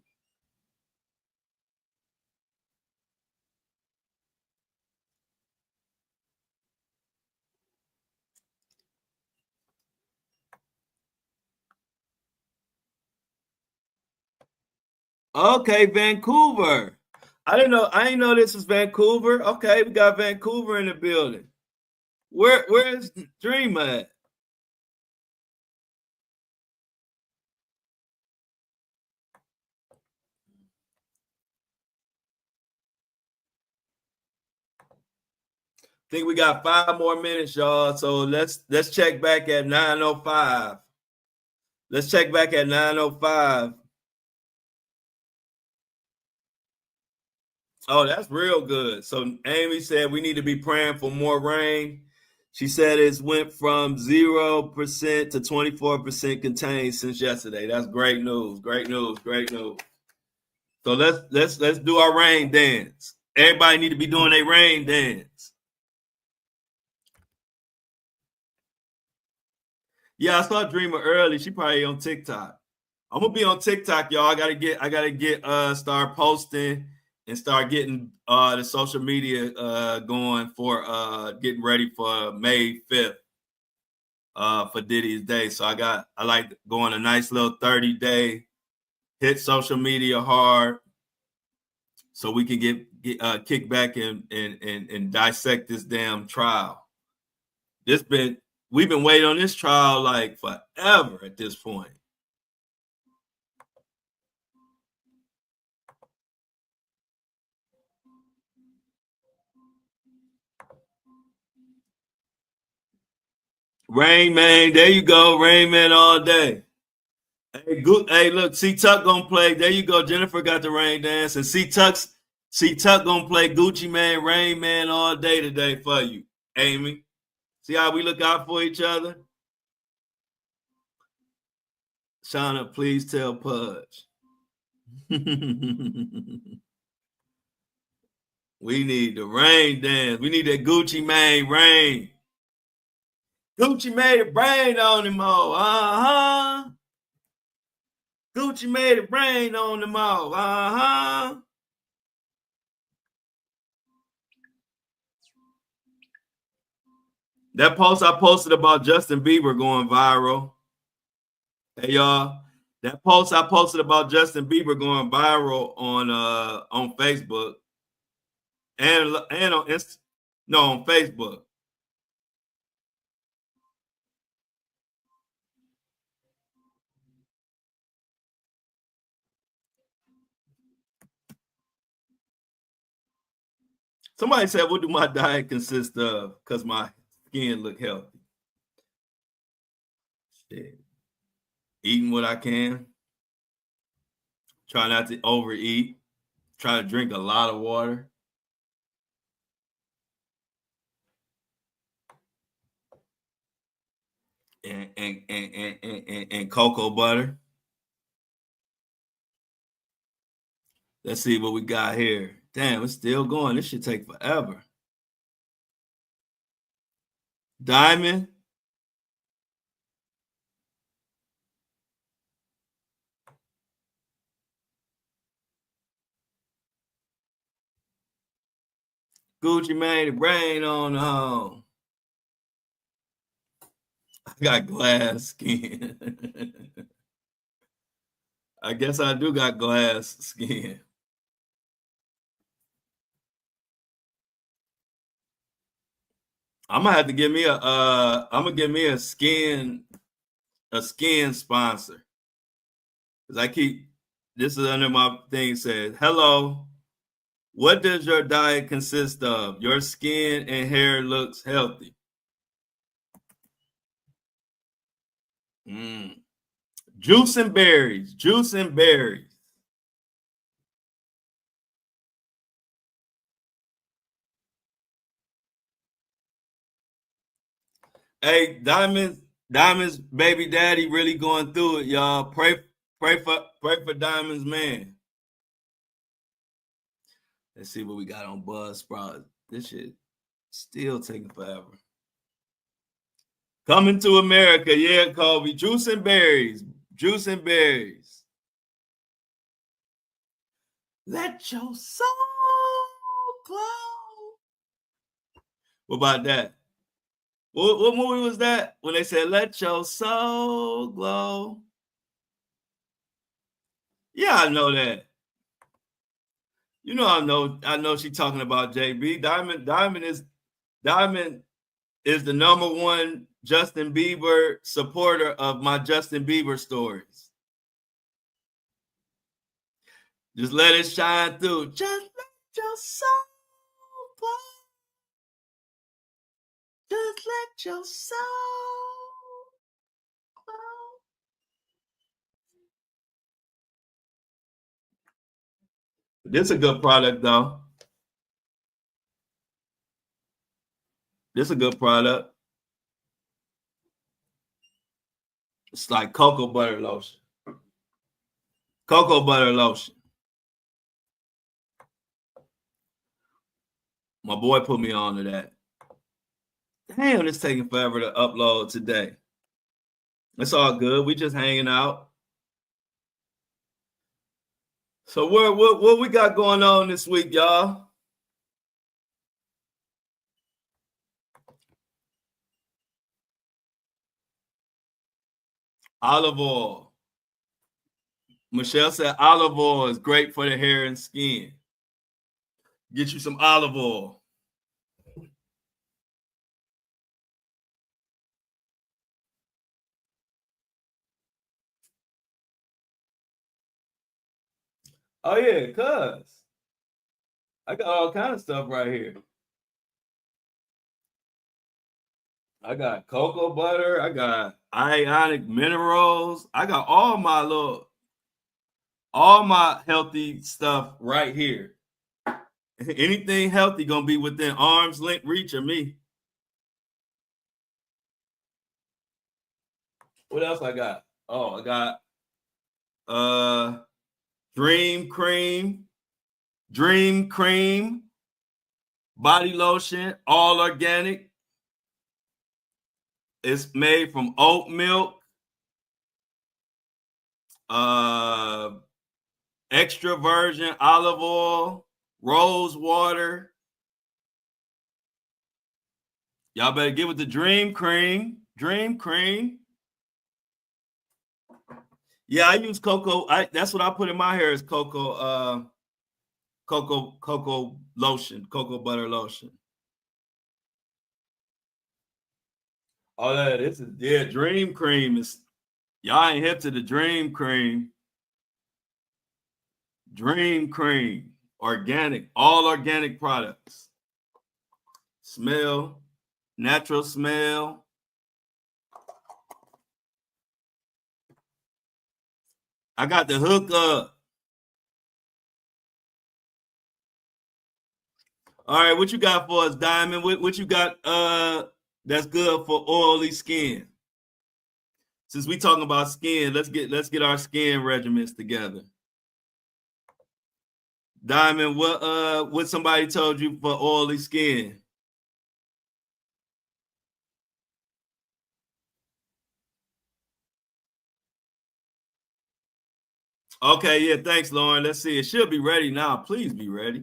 Okay, Vancouver. I didn't know this was Vancouver. Okay, we got Vancouver in the building. Where's Dream at? Think we got 5 more minutes, y'all. So let's check back at 9:05. Let's check back at 9:05. Oh, that's real good. So Amy said we need to be praying for more rain. She said it's went from 0% to 24% contained since yesterday. That's great news. Great news. Great news. So let's do our rain dance. Everybody need to be doing a rain dance. Yeah, I saw Dreamer early. She probably on TikTok. I'm gonna be on TikTok, y'all. I gotta get start posting and start getting the social media going for getting ready for May 5th for Diddy's Day. So I like going a nice little 30-day, hit social media hard so we can get kick back and dissect this damn trial. We've been waiting on this trial like forever at this point. Rain Man, there you go. Rain Man all day. Hey, look, C Tuck gonna play. There you go. Jennifer got the rain dance, and C Tuck gonna play Gucci Man, Rain Man all day today for you, Amy. See how we look out for each other? Shauna, please tell Pudge. We need the rain dance. We need that Gucci Mane rain. Gucci made it rain on them all. Uh-huh. Gucci made it rain on them all. Uh-huh. That post I posted about Justin Bieber going viral. Hey y'all, that post I posted about Justin Bieber going viral on Facebook and on Facebook. Somebody said, "What do my diet consist of?" Because my skin look healthy. Shit. Eating what I can. Try not to overeat. Try to drink a lot of water. And cocoa butter. Let's see what we got here. Damn, it's still going. This should take forever. Diamond. Gucci made it rain on the home. I got glass skin. I guess I do got glass skin. I'm gonna have to give me a skin sponsor. Because I keep this is under my thing says, hello. What does your diet consist of? Your skin and hair looks healthy. Juice and berries. Juice and berries. Hey, Diamond's baby daddy really going through it, y'all. Pray for Diamond's man. Let's see what we got on Buzzsprout. This shit still taking forever. Coming to America, yeah, Kobe. Juice and berries. Juice and berries. Let your soul glow. What about that? What movie was that? When they said, let your soul glow. Yeah, I know that. You know, I know she's talking about JB. Diamond is the number one Justin Bieber supporter of my Justin Bieber stories. Just let it shine through. Just let your soul glow. Just let your soul glow. This is a good product, though. This is a good product. It's like cocoa butter lotion. Cocoa butter lotion. My boy put me on to that. Damn, it's taking forever to upload today. It's all good. We just hanging out. So what we got going on this week, y'all? Olive oil. Michelle said olive oil is great for the hair and skin. Get you some olive oil. Oh yeah, cuz I got all kind of stuff right here. I got cocoa butter. I got ionic minerals. I got all my healthy stuff right here. Anything healthy gonna be within arm's length reach of me. What else I got? Oh, I got Dream Cream body lotion, all organic. It's made from oat milk, extra virgin olive oil, rose water. Y'all better get with the Dream Cream. Yeah, I use cocoa. That's what I put in my hair is cocoa lotion, cocoa butter lotion. Oh, this is Dream Cream is y'all ain't hip to the Dream Cream. Dream Cream, organic, all organic products. Smell, natural smell. I got the hook up. All right, what you got for us, Diamond? What you got that's good for oily skin? Since we talking about skin, let's get our skin regimens together. Diamond, what somebody told you for oily skin? Okay, yeah, thanks, Lauren. Let's see. It should be ready now. Please be ready.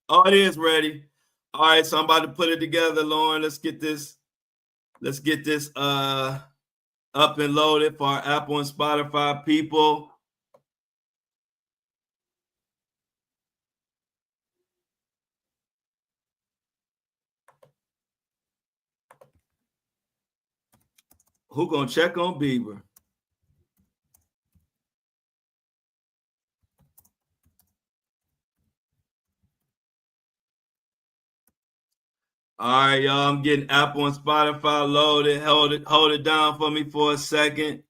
Oh, it is ready. All right, so I'm about to put it together, Lauren. Let's get this up and loaded for our Apple and Spotify people. Who gonna check on Bieber? All right, y'all. I'm getting Apple and Spotify loaded. Hold it down for me for a second.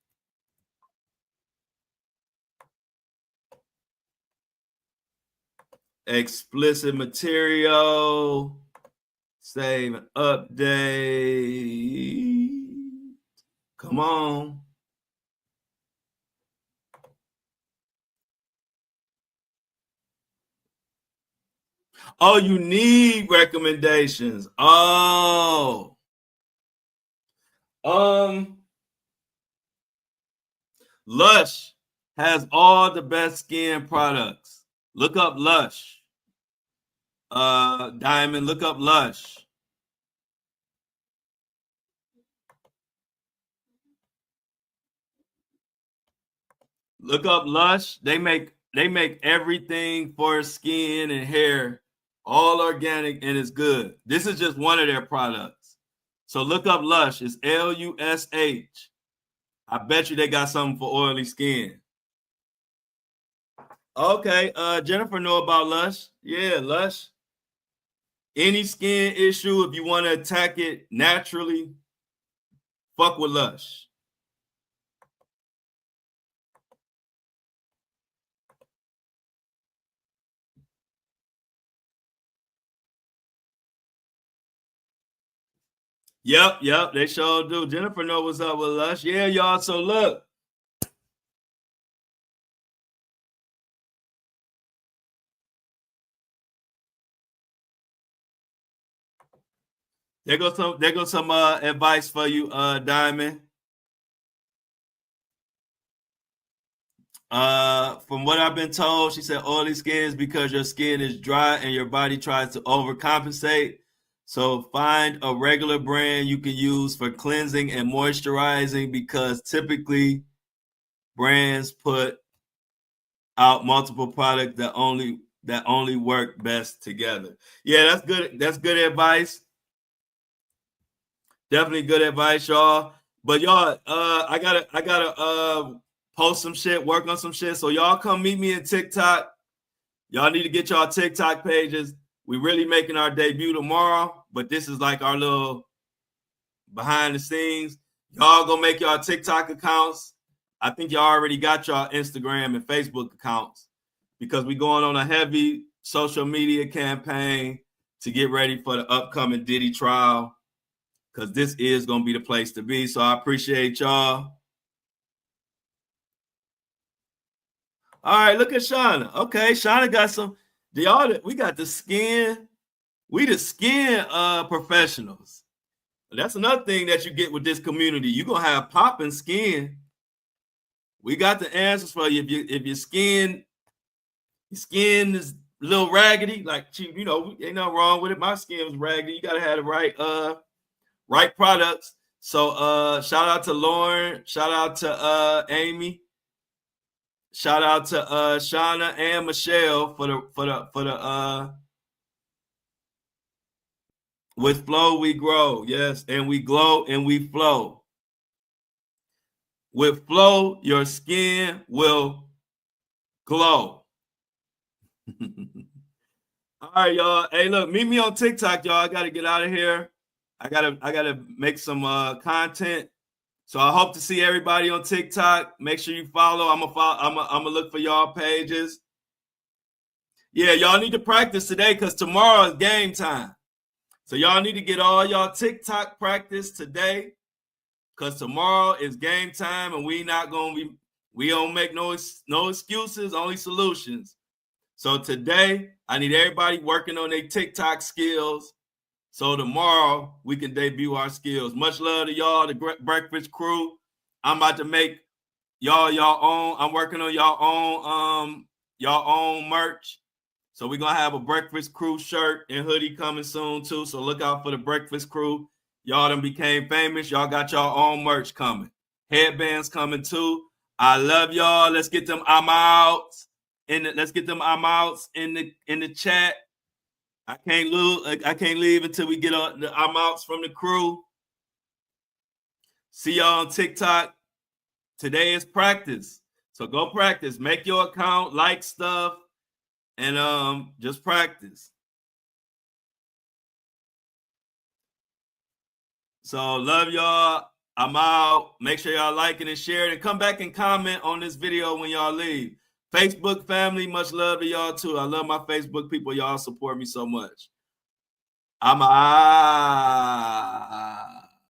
Explicit material. Save and update. Come on. Oh, you need recommendations. Oh. Lush has all the best skin products. Look up Lush. Diamond, look up Lush. Look up Lush. They make everything for skin and hair, all organic, and it's good. This is just one of their products. So look up Lush. It's Lush. I bet you they got something for oily skin. Okay, Jennifer know about Lush. Yeah, Lush. Any skin issue, if you want to attack it naturally, fuck with Lush. Yep, they sure do. Jennifer know what's up with Lush. Yeah, y'all. So look. There goes some advice for you, Diamond. From what I've been told, she said oily skin is because your skin is dry and your body tries to overcompensate. So find a regular brand you can use for cleansing and moisturizing because typically brands put out multiple products that only work best together. Yeah, that's good. That's good advice. Definitely good advice, y'all. But y'all, I gotta post some shit, work on some shit. So y'all come meet me in TikTok. Y'all need to get y'all TikTok pages. We really making our debut tomorrow, but this is like our little behind the scenes. Y'all gonna make y'all TikTok accounts. I think y'all already got y'all Instagram and Facebook accounts because we going on a heavy social media campaign to get ready for the upcoming Diddy trial, because this is gonna be the place to be. So I appreciate y'all. All right, look at Shauna. Okay, Shauna got some. We got the skin. We the skin professionals. That's another thing that you get with this community. You're gonna have popping skin. We got the answers for you. If your skin is a little raggedy, like ain't nothing wrong with it. My skin was raggedy. You gotta have the right products. So shout out to Lauren, shout out to Amy, shout out to Shauna and Michelle for the with flow we grow. Yes, and we glow and we flow. With flow, your skin will glow. All right, y'all. Hey, look, meet me on TikTok, y'all. I gotta get out of here. I gotta make some content. So I hope to see everybody on TikTok. Make sure you follow. I'm gonna look for y'all pages. Yeah, y'all need to practice today because tomorrow is game time. So y'all need to get all y'all TikTok practice today, because tomorrow is game time, and we don't make no excuses, only solutions. So today, I need everybody working on their TikTok skills, so tomorrow we can debut our skills. Much love to y'all, the Breakfast Crew. I'm about to make y'all own. I'm working on y'all own merch. So we're gonna have a Breakfast Crew shirt and hoodie coming soon too. So look out for the Breakfast Crew. Y'all done became famous. Y'all got y'all own merch coming. Headbands coming too. I love y'all. Let's get them I'm outs in the chat. I can't leave until we get the I'm outs from the crew. See y'all on TikTok. Today is practice. So go practice. Make your account, like stuff, and just practice. So love y'all. I'm out. Make sure y'all like it and share it, and come back and comment on this video when y'all leave. Facebook family, much love to y'all too. I love my Facebook people. Y'all support me so much. I'm out.